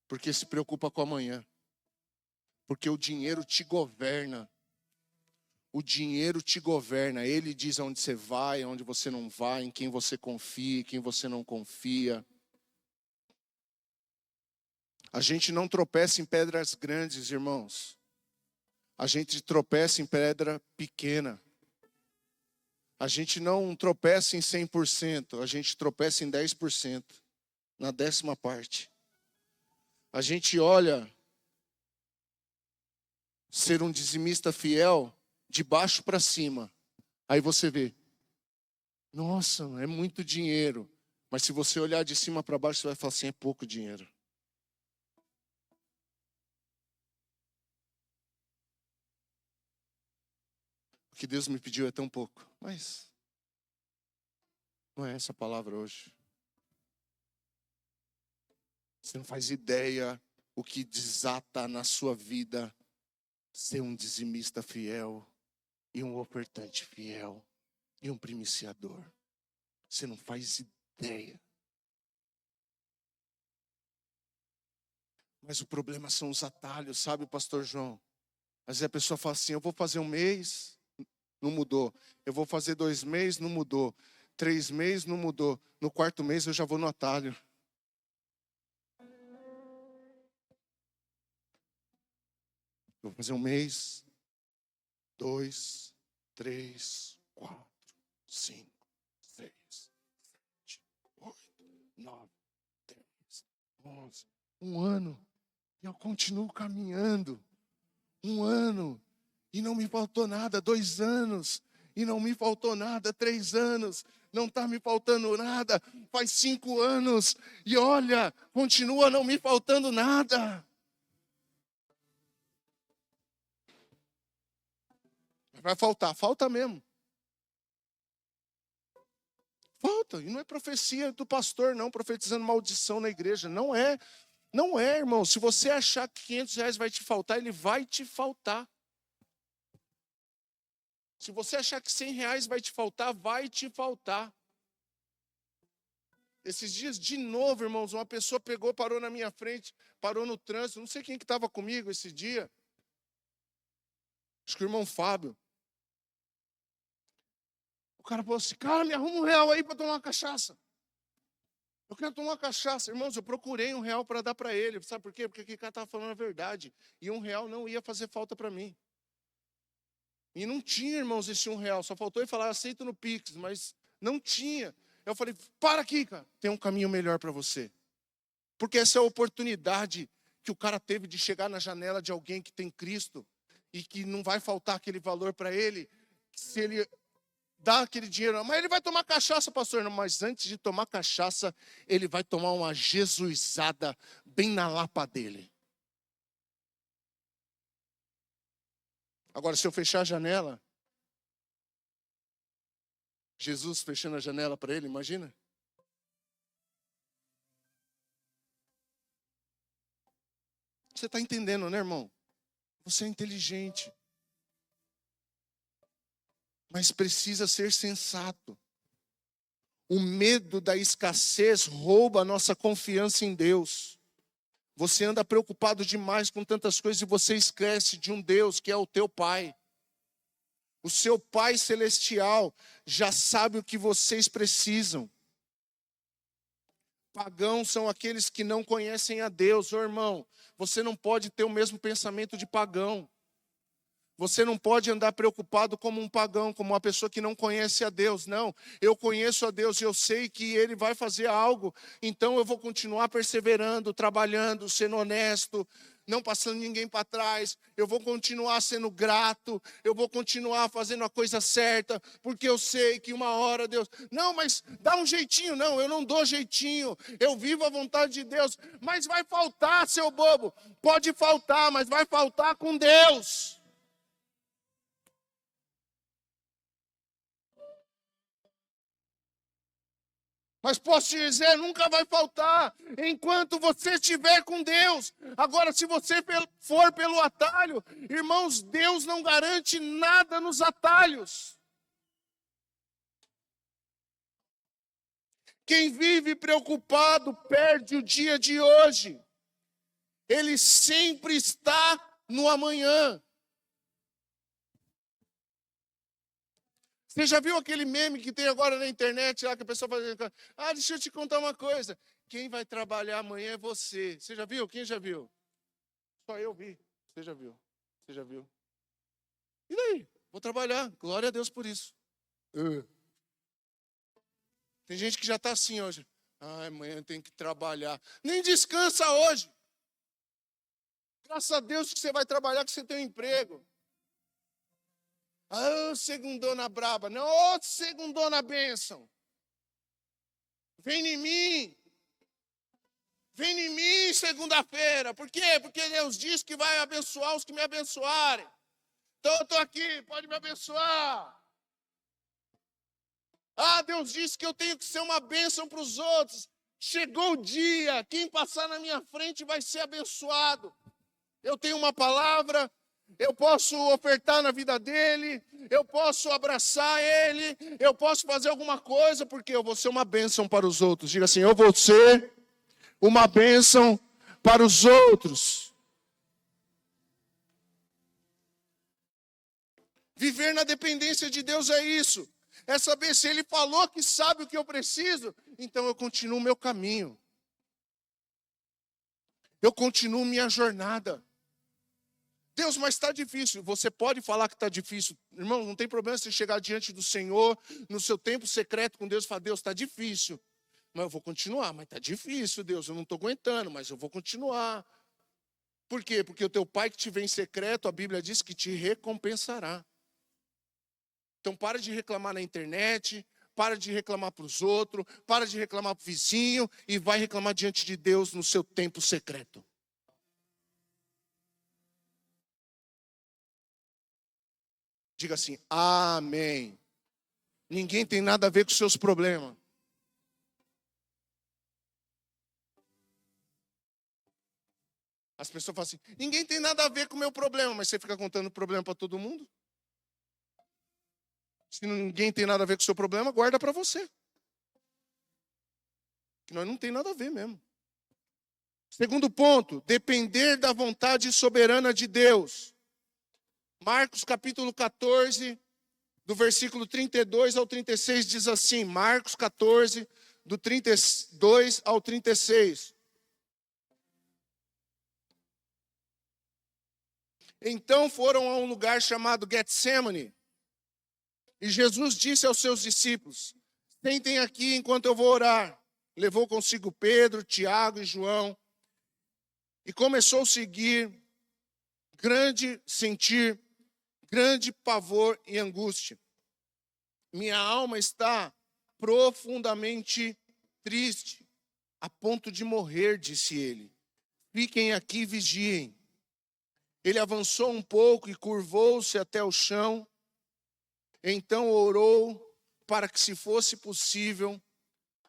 Porque se preocupa com amanhã. Porque o dinheiro te governa. O dinheiro te governa. Ele diz aonde você vai, aonde você não vai, em quem você confia, em quem você não confia. A gente não tropeça em pedras grandes, irmãos. A gente tropeça em pedra pequena. A gente não tropeça em 100%, a gente tropeça em 10%, na 10ª parte. A gente olha ser um dizimista fiel de baixo para cima. Aí você vê, nossa, é muito dinheiro. Mas se você olhar de cima para baixo, você vai falar assim, é pouco dinheiro. O que Deus me pediu é tão pouco, mas não é essa a palavra hoje. Você não faz ideia o que desata na sua vida ser um dizimista fiel e um ofertante fiel e um primiciador. Você não faz ideia. Mas o problema são os atalhos, sabe, pastor João? Às vezes a pessoa fala assim, eu vou fazer 1 mês, não mudou. Eu vou fazer 2 meses, não mudou. 3 meses, não mudou. No 4º mês eu já vou no atalho. Vou fazer 1 mês, 2, 3, 4, 5, 6, 7, 8, 9, 10, 11. 1 ano. E eu continuo caminhando. 1 ano. E não me faltou nada. 2 anos. E não me faltou nada. 3 anos. Não está me faltando nada. Faz 5 anos. E olha, continua não me faltando nada. Vai faltar. Falta mesmo. Falta. E não é profecia do pastor, não. Profetizando maldição na igreja. Não é. Não é, irmão. Se você achar que R$500 vai te faltar, ele vai te faltar. Se você achar que R$100 vai te faltar, vai te faltar. Esses dias, de novo, irmãos, uma pessoa pegou, parou na minha frente, parou no trânsito, não sei quem que estava comigo esse dia. Acho que o irmão Fábio. O cara falou assim, cara, me arruma R$1 aí para tomar uma cachaça. Eu quero tomar uma cachaça. Irmãos, eu procurei R$1 para dar para ele. Sabe por quê? Porque aquele cara estava falando a verdade. E R$1 não ia fazer falta para mim. E não tinha, irmãos, esse R$1. Só faltou ele falar, aceito no Pix, mas não tinha. Eu falei, para aqui, cara. Tem um caminho melhor para você. Porque essa é a oportunidade que o cara teve de chegar na janela de alguém que tem Cristo e que não vai faltar aquele valor para ele, se ele dá aquele dinheiro. Mas ele vai tomar cachaça, pastor. Não, mas antes de tomar cachaça, ele vai tomar uma jesuizada bem na lapa dele. Agora, se eu fechar a janela, Jesus fechando a janela para ele, imagina? Você está entendendo, né, irmão? Você é inteligente. Mas precisa ser sensato. O medo da escassez rouba a nossa confiança em Deus. Você anda preocupado demais com tantas coisas e você esquece de um Deus que é o teu Pai. O seu Pai Celestial já sabe o que vocês precisam. Pagãos são aqueles que não conhecem a Deus. Ô irmão, você não pode ter o mesmo pensamento de pagão. Você não pode andar preocupado como um pagão, como uma pessoa que não conhece a Deus. Não, eu conheço a Deus e eu sei que Ele vai fazer algo. Então eu vou continuar perseverando, trabalhando, sendo honesto, não passando ninguém para trás. Eu vou continuar sendo grato, eu vou continuar fazendo a coisa certa, porque eu sei que uma hora Deus... Não, mas dá um jeitinho. Não, eu não dou jeitinho. Eu vivo a vontade de Deus. Mas vai faltar, seu bobo. Pode faltar, mas vai faltar com Deus. Mas posso te dizer, nunca vai faltar, enquanto você estiver com Deus. Agora, se você for pelo atalho, irmãos, Deus não garante nada nos atalhos. Quem vive preocupado perde o dia de hoje. Ele sempre está no amanhã. Você já viu aquele meme que tem agora na internet, lá que a pessoa faz... deixa eu te contar uma coisa. Quem vai trabalhar amanhã é você. Você já viu? Quem já viu? Só eu vi. Você já viu? Você já viu? E daí? Vou trabalhar. Glória a Deus por isso. Tem gente que já está assim hoje. Amanhã tem que trabalhar. Nem descansa hoje. Graças a Deus que você vai trabalhar, que você tem um emprego. Segundona braba. Não, segundona bênção. Vem em mim. Vem em mim segunda-feira. Por quê? Porque Deus diz que vai abençoar os que me abençoarem. Então eu estou aqui, pode me abençoar. Deus disse que eu tenho que ser uma bênção para os outros. Chegou o dia, quem passar na minha frente vai ser abençoado. Eu tenho uma palavra, eu posso ofertar na vida dele, eu posso abraçar ele, eu posso fazer alguma coisa, porque eu vou ser uma bênção para os outros. Diga assim, eu vou ser uma bênção para os outros. Viver na dependência de Deus é isso. É saber se Ele falou que sabe o que eu preciso, então eu continuo o meu caminho. Eu continuo minha jornada. Deus, mas está difícil. Você pode falar que está difícil. Irmão, não tem problema você chegar diante do Senhor, no seu tempo secreto com Deus, e falar, Deus, está difícil. Mas eu vou continuar. Mas está difícil, Deus, eu não estou aguentando, mas eu vou continuar. Por quê? Porque o teu Pai que te vê em secreto, a Bíblia diz que te recompensará. Então para de reclamar na internet, para de reclamar para os outros, para de reclamar para o vizinho e vai reclamar diante de Deus no seu tempo secreto. Diga assim, amém. Ninguém tem nada a ver com os seus problemas. As pessoas falam assim, ninguém tem nada a ver com o meu problema, mas você fica contando problema para todo mundo? Se ninguém tem nada a ver com o seu problema, guarda para você. Que nós não tem nada a ver mesmo. Segundo ponto, depender da vontade soberana de Deus. Marcos capítulo 14, do versículo 32 ao 36, diz assim, Marcos 14, do 32 ao 36. Então foram a um lugar chamado Getsemane, e Jesus disse aos seus discípulos, sentem aqui enquanto eu vou orar. Levou consigo Pedro, Tiago e João, e começou a sentir grande pavor e angústia. Minha alma está profundamente triste, a ponto de morrer, disse ele. Fiquem aqui e vigiem. Ele avançou um pouco e curvou-se até o chão. Então orou para que, se fosse possível,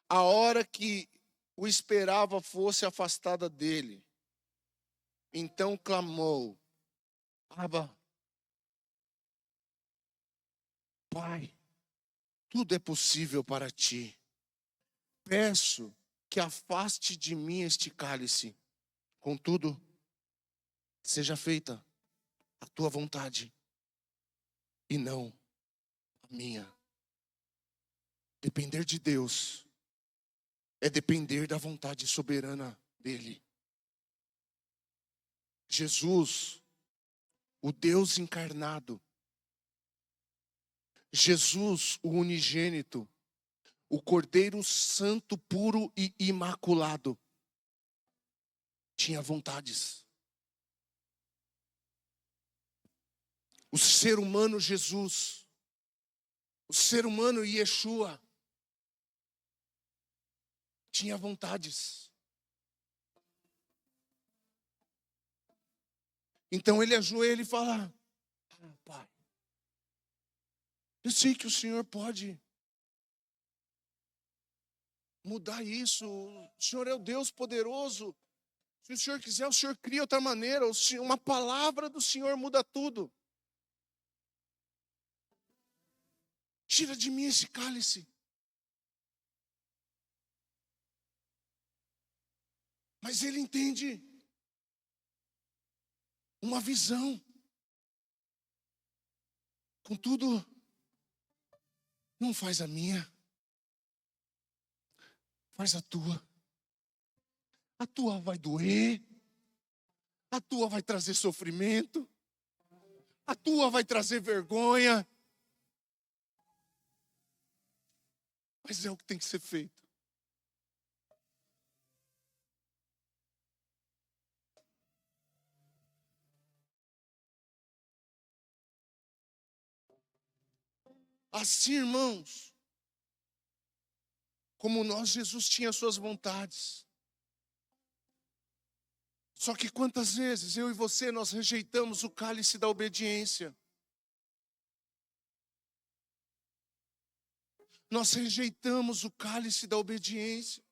a hora que o esperava fosse afastada dele. Então clamou, Abba, Pai, tudo é possível para ti. Peço que afaste de mim este cálice. Contudo, seja feita a tua vontade e não a minha. Depender de Deus é depender da vontade soberana dele. Jesus, o Deus encarnado, Jesus, o unigênito, o Cordeiro Santo, puro e imaculado, tinha vontades. O ser humano Jesus, o ser humano Yeshua, tinha vontades. Então ele ajoelha e fala, Pai, eu sei que o Senhor pode mudar isso. O Senhor é o Deus poderoso. Se o Senhor quiser, o Senhor cria outra maneira. Uma palavra do Senhor muda tudo. Tira de mim esse cálice. Mas ele entende uma visão. Contudo, não faz a minha, faz a tua. A tua vai doer, a tua vai trazer sofrimento, a tua vai trazer vergonha. Mas é o que tem que ser feito. Assim, irmãos, como nós, Jesus tinha suas vontades. Só que quantas vezes eu e você, nós rejeitamos o cálice da obediência. Nós rejeitamos o cálice da obediência.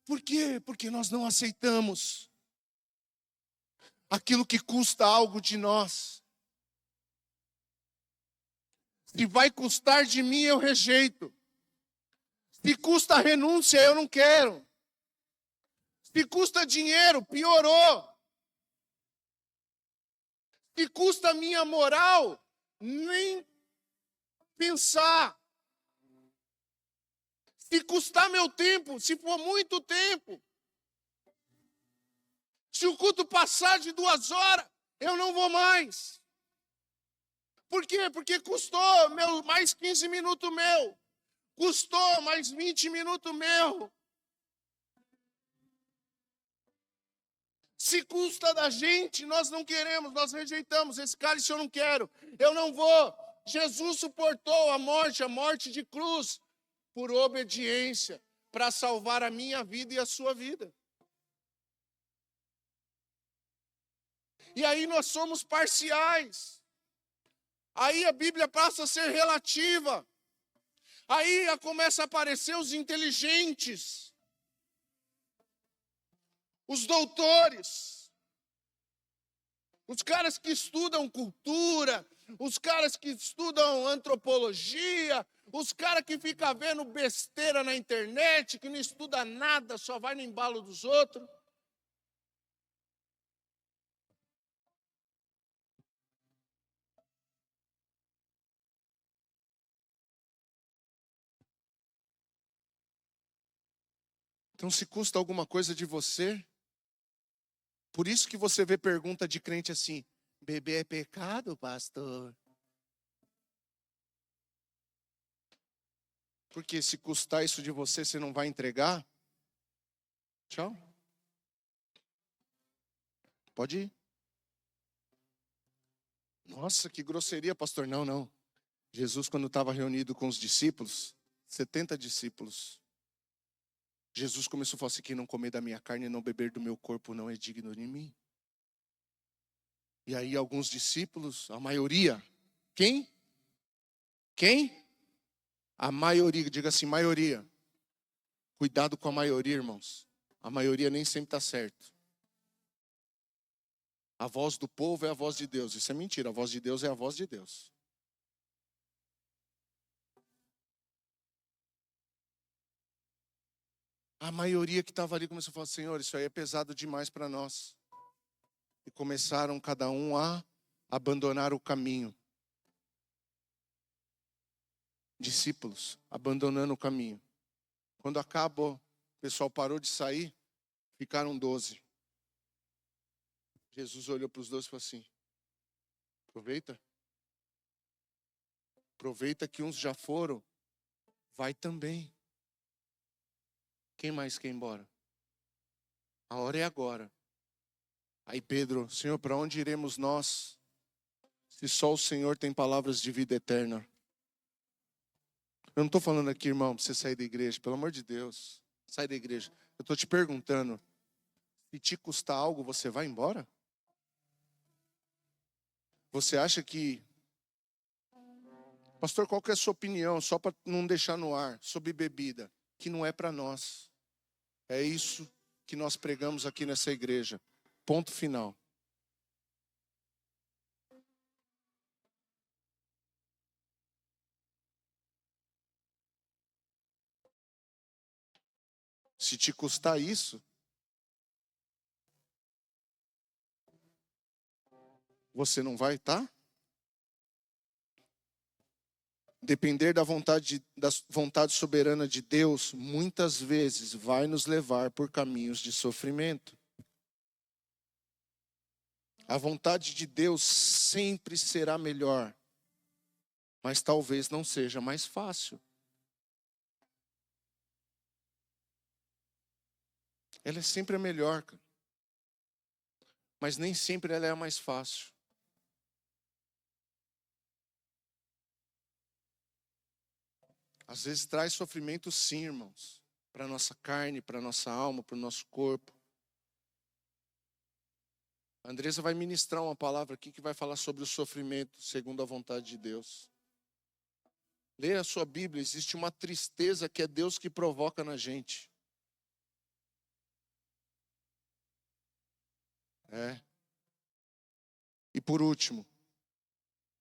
Por quê? Porque nós não aceitamos aquilo que custa algo de nós. Se vai custar de mim, eu rejeito. Se custa renúncia, eu não quero. Se custa dinheiro, piorou. Se custa minha moral, nem pensar. Se custar meu tempo, se for muito tempo. Se o culto passar de 2 horas, eu não vou mais. Por quê? Porque custou mais 15 minutos meu. Custou mais 20 minutos meu. Se custa da gente, nós não queremos, nós rejeitamos. Esse cálice eu não quero, eu não vou. Jesus suportou a morte de cruz, por obediência, para salvar a minha vida e a sua vida. E aí nós somos parciais. Aí a Bíblia passa a ser relativa. Aí começa a aparecer os inteligentes, os doutores, os caras que estudam cultura, os caras que estudam antropologia, Os caras que ficam vendo besteira na internet, que não estuda nada, só vai no embalo dos outros. Então, se custa alguma coisa de você, por isso que você vê pergunta de crente assim: beber é pecado, pastor? Porque se custar isso de você, você não vai entregar? Tchau. Pode ir. Nossa, que grosseria, pastor. Não, não. Jesus, quando estava reunido com os discípulos, 70 discípulos, Jesus começou a falar assim: quem não comer da minha carne e não beber do meu corpo não é digno de mim. E aí alguns discípulos, a maioria, quem? Quem? A maioria, diga assim, maioria. Cuidado com a maioria, irmãos. A maioria nem sempre está certo. A voz do povo é a voz de Deus. Isso é mentira, a voz de Deus é a voz de Deus. A maioria que estava ali começou a falar: Senhor, isso aí é pesado demais para nós. E começaram cada um a abandonar o caminho. Discípulos abandonando o caminho. Quando acabou, o pessoal parou de sair, ficaram 12. Jesus olhou para os 12 e falou assim: aproveita. Aproveita que uns já foram, vai também. Quem mais quer ir embora? A hora é agora. Aí Pedro: Senhor, para onde iremos nós? Se só o Senhor tem palavras de vida eterna. Eu não estou falando aqui, irmão, para você sair da igreja. Pelo amor de Deus, sai da igreja. Eu estou te perguntando, se te custar algo, você vai embora? Você acha que... Pastor, qual que é a sua opinião, só para não deixar no ar, sobre bebida? Que não é para nós. É isso que nós pregamos aqui nessa igreja. Ponto final. Se te custar isso, você não vai, tá? Depender da vontade soberana de Deus, muitas vezes vai nos levar por caminhos de sofrimento. A vontade de Deus sempre será melhor, mas talvez não seja mais fácil. Ela é sempre a melhor, mas nem sempre ela é a mais fácil. Às vezes traz sofrimento sim, irmãos, para a nossa carne, para a nossa alma, para o nosso corpo. A Andressa vai ministrar uma palavra aqui que vai falar sobre o sofrimento, segundo a vontade de Deus. Leia a sua Bíblia, existe uma tristeza que é Deus que provoca na gente. É. E por último,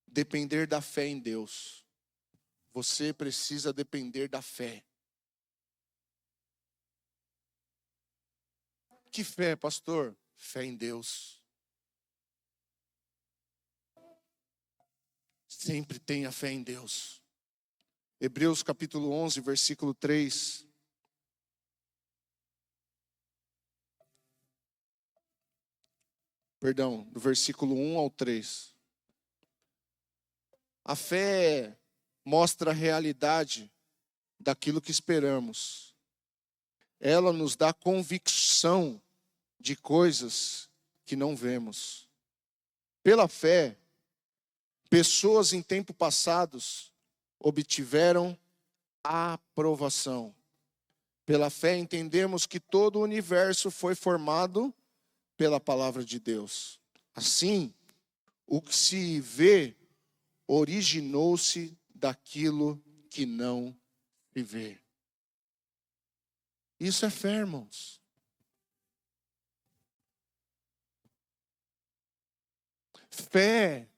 depender da fé em Deus. Você precisa depender da fé. Que fé, pastor? Fé em Deus. Sempre tenha fé em Deus. Hebreus capítulo 11, versículo 3. Perdão, do versículo 1 ao 3. A fé mostra a realidade daquilo que esperamos. Ela nos dá convicção de coisas que não vemos. Pela fé, pessoas em tempos passados obtiveram a aprovação. Pela fé entendemos que todo o universo foi formado pela palavra de Deus. Assim, o que se vê originou-se daquilo que não se vê. Isso é fé, irmãos. Fé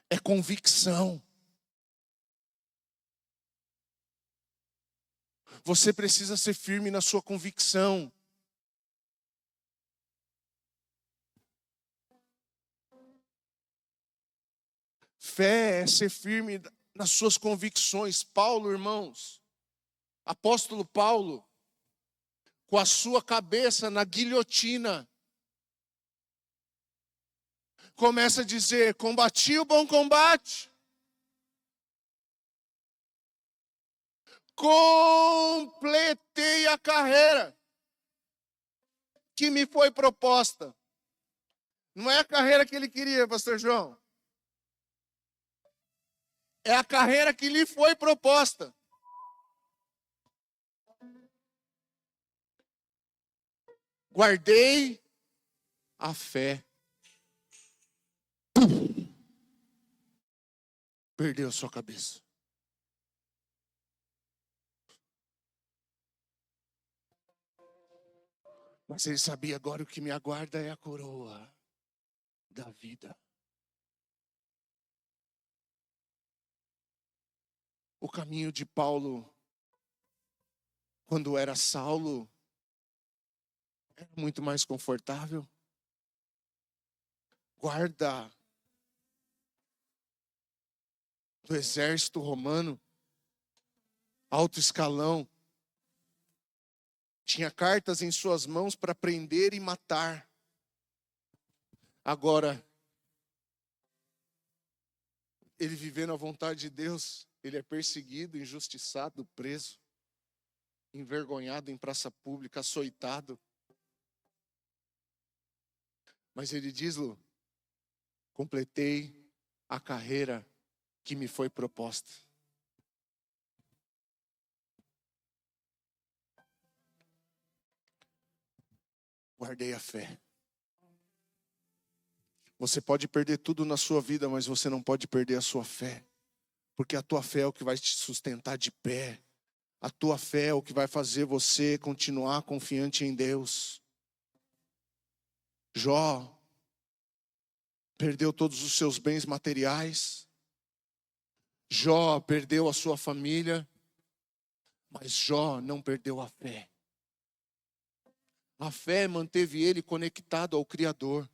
é convicção. Você precisa ser firme na sua convicção. Fé é ser firme nas suas convicções. Paulo, irmãos, apóstolo Paulo, com a sua cabeça na guilhotina, começa a dizer: combati o bom combate, completei a carreira que me foi proposta. Não é a carreira que ele queria, pastor João. É a carreira que lhe foi proposta. Guardei a fé. Perdeu a sua cabeça. Mas ele sabia: agora o que me aguarda é a coroa da vida. O caminho de Paulo, quando era Saulo, era muito mais confortável. Guarda do exército romano, alto escalão, tinha cartas em suas mãos para prender e matar. Agora, ele vivendo a vontade de Deus, ele é perseguido, injustiçado, preso, envergonhado em praça pública, açoitado. Mas ele diz: completei a carreira que me foi proposta. Guardei a fé. Você pode perder tudo na sua vida, mas você não pode perder a sua fé. Porque a tua fé é o que vai te sustentar de pé. A tua fé é o que vai fazer você continuar confiante em Deus. Jó perdeu todos os seus bens materiais. Jó perdeu a sua família. Mas Jó não perdeu a fé. A fé manteve ele conectado ao Criador.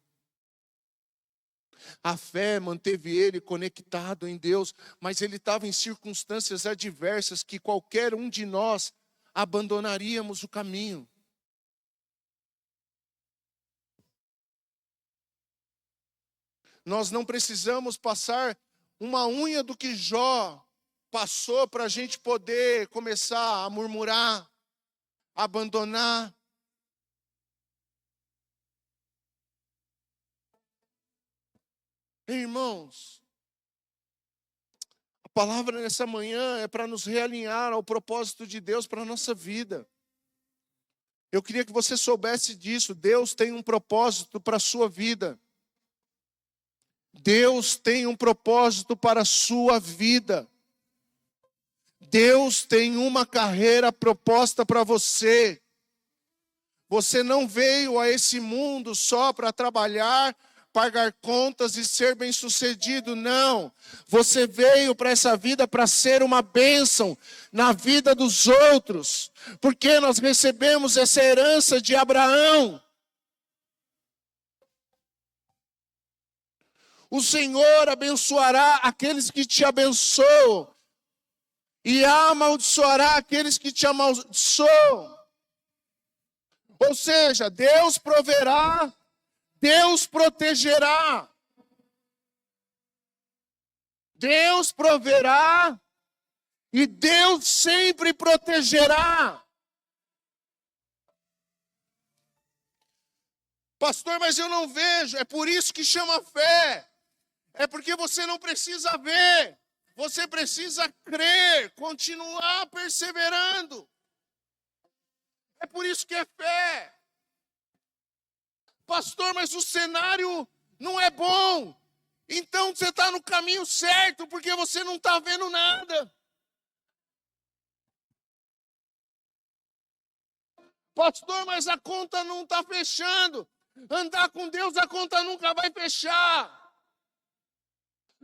A fé manteve ele conectado em Deus, mas ele estava em circunstâncias adversas que qualquer um de nós abandonaríamos o caminho. Nós não precisamos passar uma unha do que Jó passou para a gente poder começar a murmurar, abandonar. Irmãos, a palavra nessa manhã é para nos realinhar ao propósito de Deus para a nossa vida. Eu queria que você soubesse disso. Deus tem um propósito para a sua vida. Deus tem um propósito para a sua vida. Deus tem uma carreira proposta para você. Você não veio a esse mundo só para trabalhar, pagar contas e ser bem-sucedido, não. Você veio para essa vida para ser uma bênção na vida dos outros, porque nós recebemos essa herança de Abraão. O Senhor abençoará aqueles que te abençoam e amaldiçoará aqueles que te amaldiçoam. Ou seja, Deus proverá, Deus protegerá. Deus proverá e Deus sempre protegerá. Pastor, mas eu não vejo. É por isso que chama fé. É porque você não precisa ver. Você precisa crer, continuar perseverando. É por isso que é fé. Pastor, mas o cenário não é bom. Então você está no caminho certo, porque você não está vendo nada. Pastor, mas a conta não está fechando. Andar com Deus, a conta nunca vai fechar.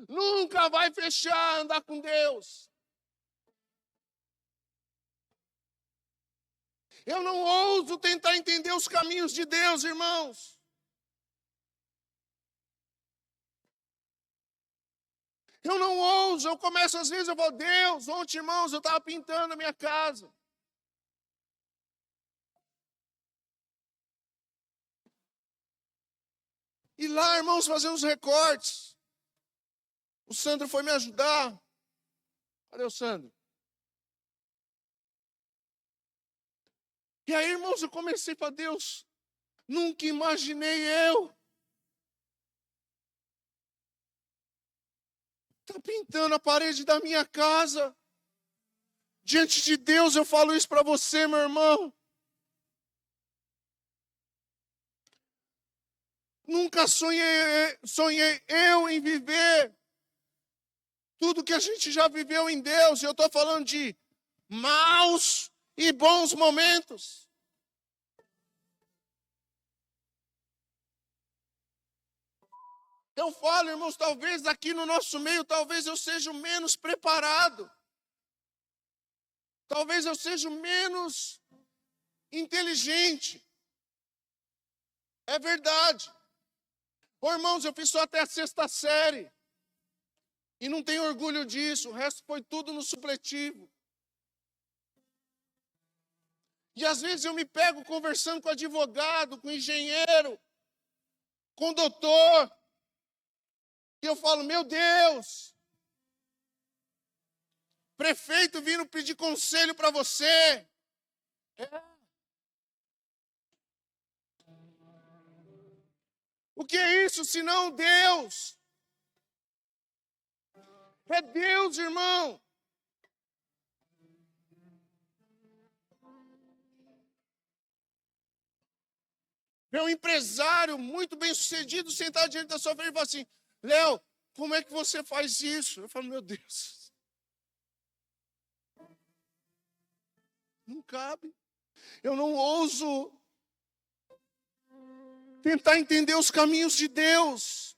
Nunca vai fechar andar com Deus. Eu não ouso tentar entender os caminhos de Deus, irmãos. Eu não ouso, eu começo às vezes, eu falo, Deus, ontem, irmãos, eu estava pintando a minha casa. E lá, irmãos, fazendo os recortes. O Sandro foi me ajudar. Cadê o Sandro? E aí, irmãos, eu comecei a falar, Deus, nunca imaginei eu estar pintando a parede da minha casa. Diante de Deus, eu falo isso para você, meu irmão. Nunca sonhei eu em viver tudo que a gente já viveu em Deus. Eu estou falando de maus e bons momentos. Eu falo, irmãos, talvez aqui no nosso meio, talvez eu seja o menos preparado. Talvez eu seja o menos inteligente. É verdade. Ô, irmãos, eu fiz só até a 6ª série. E não tenho orgulho disso. O resto foi tudo no supletivo. E às vezes eu me pego conversando com advogado, com engenheiro, com doutor. E eu falo, meu Deus, prefeito vindo pedir conselho para você. O que é isso, senão Deus? É Deus, irmão. É um empresário muito bem sucedido sentado diante da sua frente e fala assim, Léo, como é que você faz isso? Eu falo, meu Deus. Não cabe. Eu não ouso tentar entender os caminhos de Deus.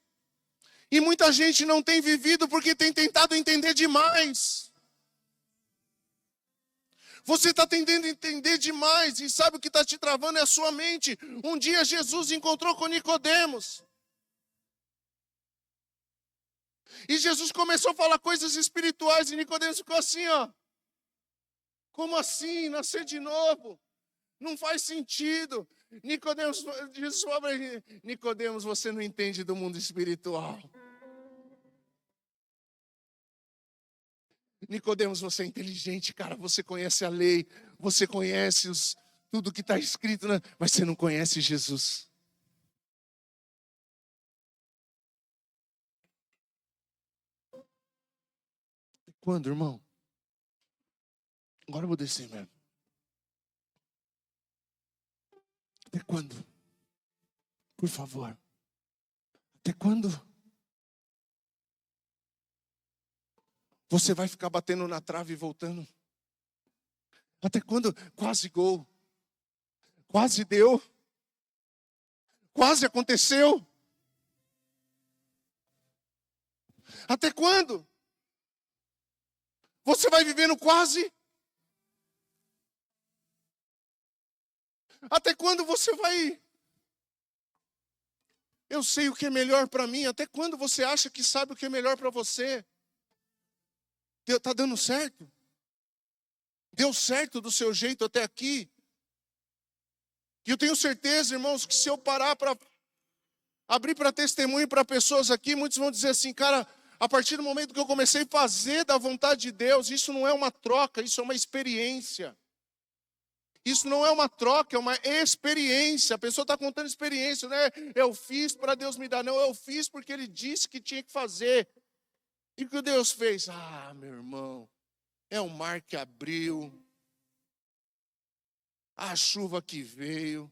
E muita gente não tem vivido porque tem tentado entender demais. Você está tentando entender demais e sabe o que está te travando é a sua mente. Um dia Jesus encontrou com Nicodemos. E Jesus começou a falar coisas espirituais e Nicodemos ficou assim, ó. Como assim? Nascer de novo? Não faz sentido. Nicodemos, Jesus falou para ele, Nicodemos, você não entende do mundo espiritual. Nicodemos, você é inteligente, cara, você conhece a lei, você conhece tudo que está escrito, né? Mas você não conhece Jesus. Quando, irmão? Agora eu vou descer mesmo. Até quando? Por favor. Até quando? Você vai ficar batendo na trave e voltando? Até quando? Quase gol. Quase deu. Quase aconteceu. Até quando? Você vai vivendo quase? Até quando você vai? Eu sei o que é melhor para mim. Até quando você acha que sabe o que é melhor para você? Está dando certo? Deu certo do seu jeito até aqui? E eu tenho certeza, irmãos, que se eu parar para abrir para testemunho para pessoas aqui, muitos vão dizer assim, cara, a partir do momento que eu comecei a fazer da vontade de Deus, isso não é uma troca, isso é uma experiência. Isso não é uma troca, é uma experiência. A pessoa está contando experiência, né? Eu fiz para Deus me dar. Não, eu fiz porque Ele disse que tinha que fazer. E o que Deus fez? Ah, meu irmão, é o mar que abriu, a chuva que veio,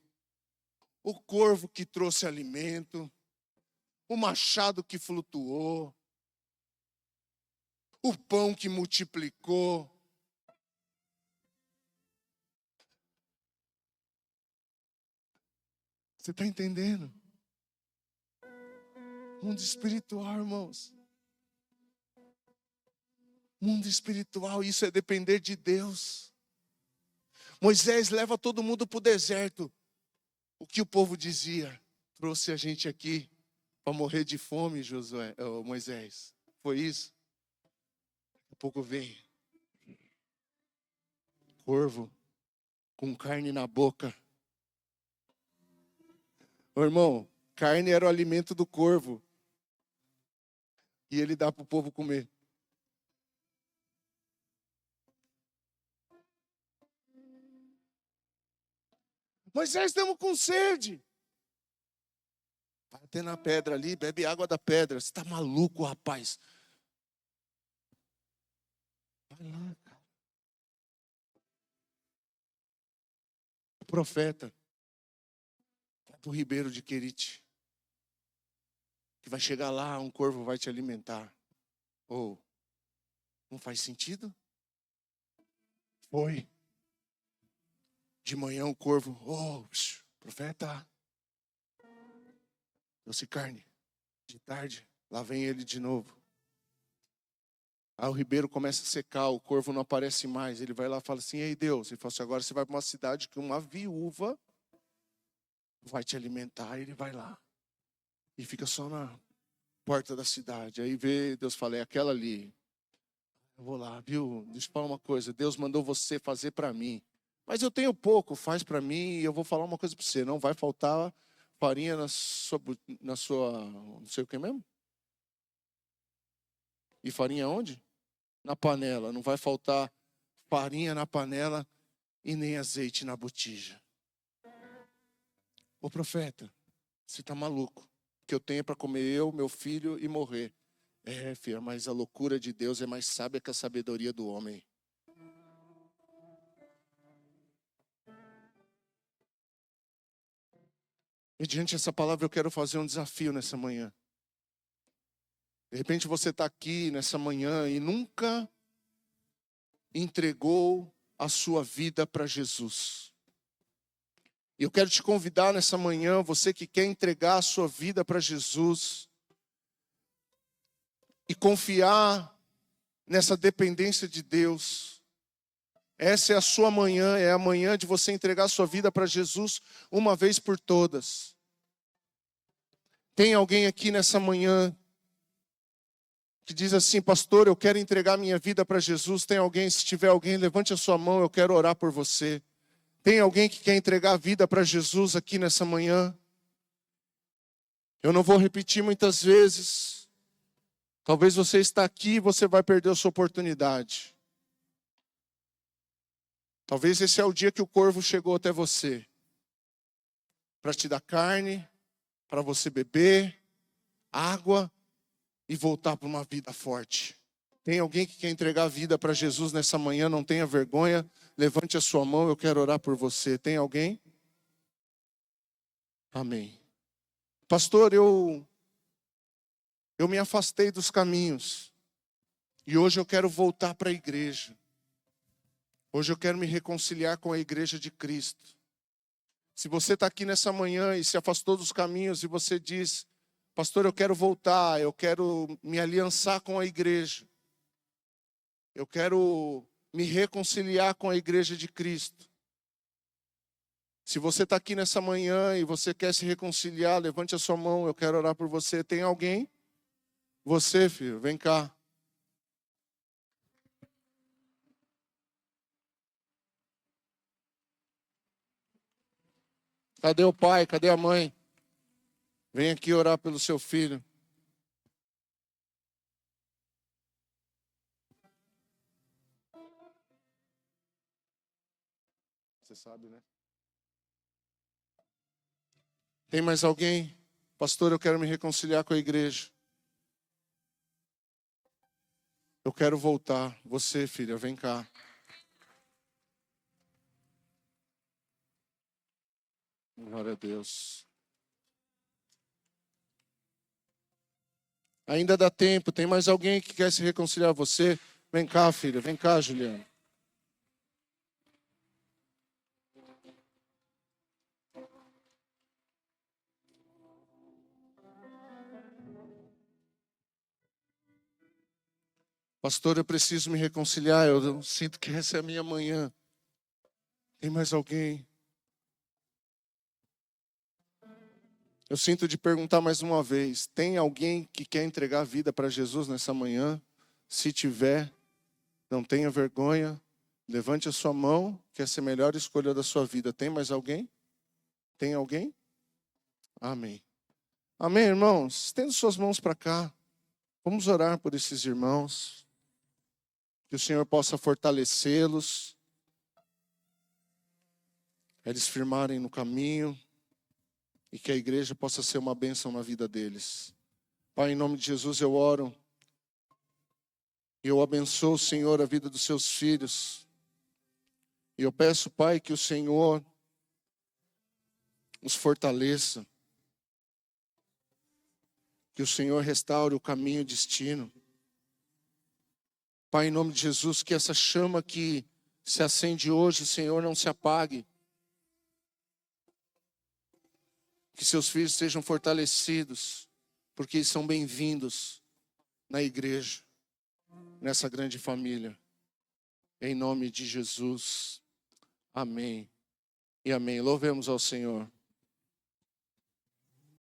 o corvo que trouxe alimento, o machado que flutuou, o pão que multiplicou. Você está entendendo? Mundo espiritual, irmãos. Mundo espiritual, isso é depender de Deus. Moisés leva todo mundo para o deserto. O que o povo dizia? Trouxe a gente aqui para morrer de fome, Moisés. Foi isso? Daqui a pouco vem corvo com carne na boca. Ô, irmão, carne era o alimento do corvo. E ele dá para o povo comer. Moisés, estamos com sede. Bate na pedra ali, bebe água da pedra. Você está maluco, rapaz? Vai lá, cara. O profeta vai para o ribeiro de Querite. Que vai chegar lá, um corvo vai te alimentar. Ou, não faz sentido? Foi. De manhã o corvo, profeta, trouxe carne. De tarde, lá vem ele de novo. Aí o ribeiro começa a secar, o corvo não aparece mais. Ele vai lá e fala assim, ei Deus, ele fala assim, agora você vai para uma cidade que uma viúva vai te alimentar. Ele vai lá e fica só na porta da cidade. Aí vê, Deus fala, é aquela ali. Eu vou lá, viu? Deixa eu falar uma coisa, Deus mandou você fazer para mim. Mas eu tenho pouco, faz para mim e eu vou falar uma coisa para você. Não vai faltar farinha na sua, não sei o que mesmo? E farinha onde? Na panela. Não vai faltar farinha na panela e nem azeite na botija. Ô profeta, você tá maluco. O que eu tenho para comer eu, meu filho e morrer. É, filha, mas a loucura de Deus é mais sábia que a sabedoria do homem. Mediante essa palavra eu quero fazer um desafio nessa manhã. De repente você está aqui nessa manhã e nunca entregou a sua vida para Jesus. E eu quero te convidar nessa manhã, você que quer entregar a sua vida para Jesus e confiar nessa dependência de Deus. Essa é a sua manhã, é a manhã de você entregar a sua vida para Jesus uma vez por todas. Tem alguém aqui nessa manhã que diz assim, pastor, eu quero entregar minha vida para Jesus. Tem alguém, se tiver alguém, levante a sua mão, eu quero orar por você. Tem alguém que quer entregar a vida para Jesus aqui nessa manhã? Eu não vou repetir muitas vezes. Talvez você está aqui e você vai perder a sua oportunidade. Talvez esse é o dia que o corvo chegou até você. Para te dar carne, para você beber, água e voltar para uma vida forte. Tem alguém que quer entregar a vida para Jesus nessa manhã? Não tenha vergonha. Levante a sua mão, eu quero orar por você. Tem alguém? Amém. Pastor, eu me afastei dos caminhos. E hoje eu quero voltar para a igreja. Hoje eu quero me reconciliar com a igreja de Cristo. Se você está aqui nessa manhã e se afastou dos caminhos e você diz, pastor, eu quero voltar, eu quero me aliançar com a igreja. Eu quero me reconciliar com a igreja de Cristo. Se você está aqui nessa manhã e você quer se reconciliar, levante a sua mão, eu quero orar por você. Tem alguém? Você, filho, vem cá. Cadê o pai? Cadê a mãe? Vem aqui orar pelo seu filho. Você sabe, né? Tem mais alguém? Pastor, eu quero me reconciliar com a igreja. Eu quero voltar. Você, filha, vem cá. Glória a Deus. Ainda dá tempo. Tem mais alguém que quer se reconciliar com você? Vem cá, filha. Vem cá, Juliana. Pastor, eu preciso me reconciliar. Eu sinto que essa é a minha manhã. Tem mais alguém? Eu sinto de perguntar mais uma vez. Tem alguém que quer entregar a vida para Jesus nessa manhã? Se tiver, não tenha vergonha. Levante a sua mão, que essa é a melhor escolha da sua vida. Tem mais alguém? Tem alguém? Amém. Amém, irmãos? Estenda suas mãos para cá. Vamos orar por esses irmãos. Que o Senhor possa fortalecê-los. Eles firmarem no caminho. E que a igreja possa ser uma bênção na vida deles. Pai, em nome de Jesus eu oro. E eu abençoo, Senhor, a vida dos seus filhos. E eu peço, Pai, que o Senhor os fortaleça. Que o Senhor restaure o caminho e o destino. Pai, em nome de Jesus, que essa chama que se acende hoje, Senhor, não se apague. Que seus filhos sejam fortalecidos, porque eles são bem-vindos na igreja, nessa grande família. Em nome de Jesus. Amém e amém. Louvemos ao Senhor.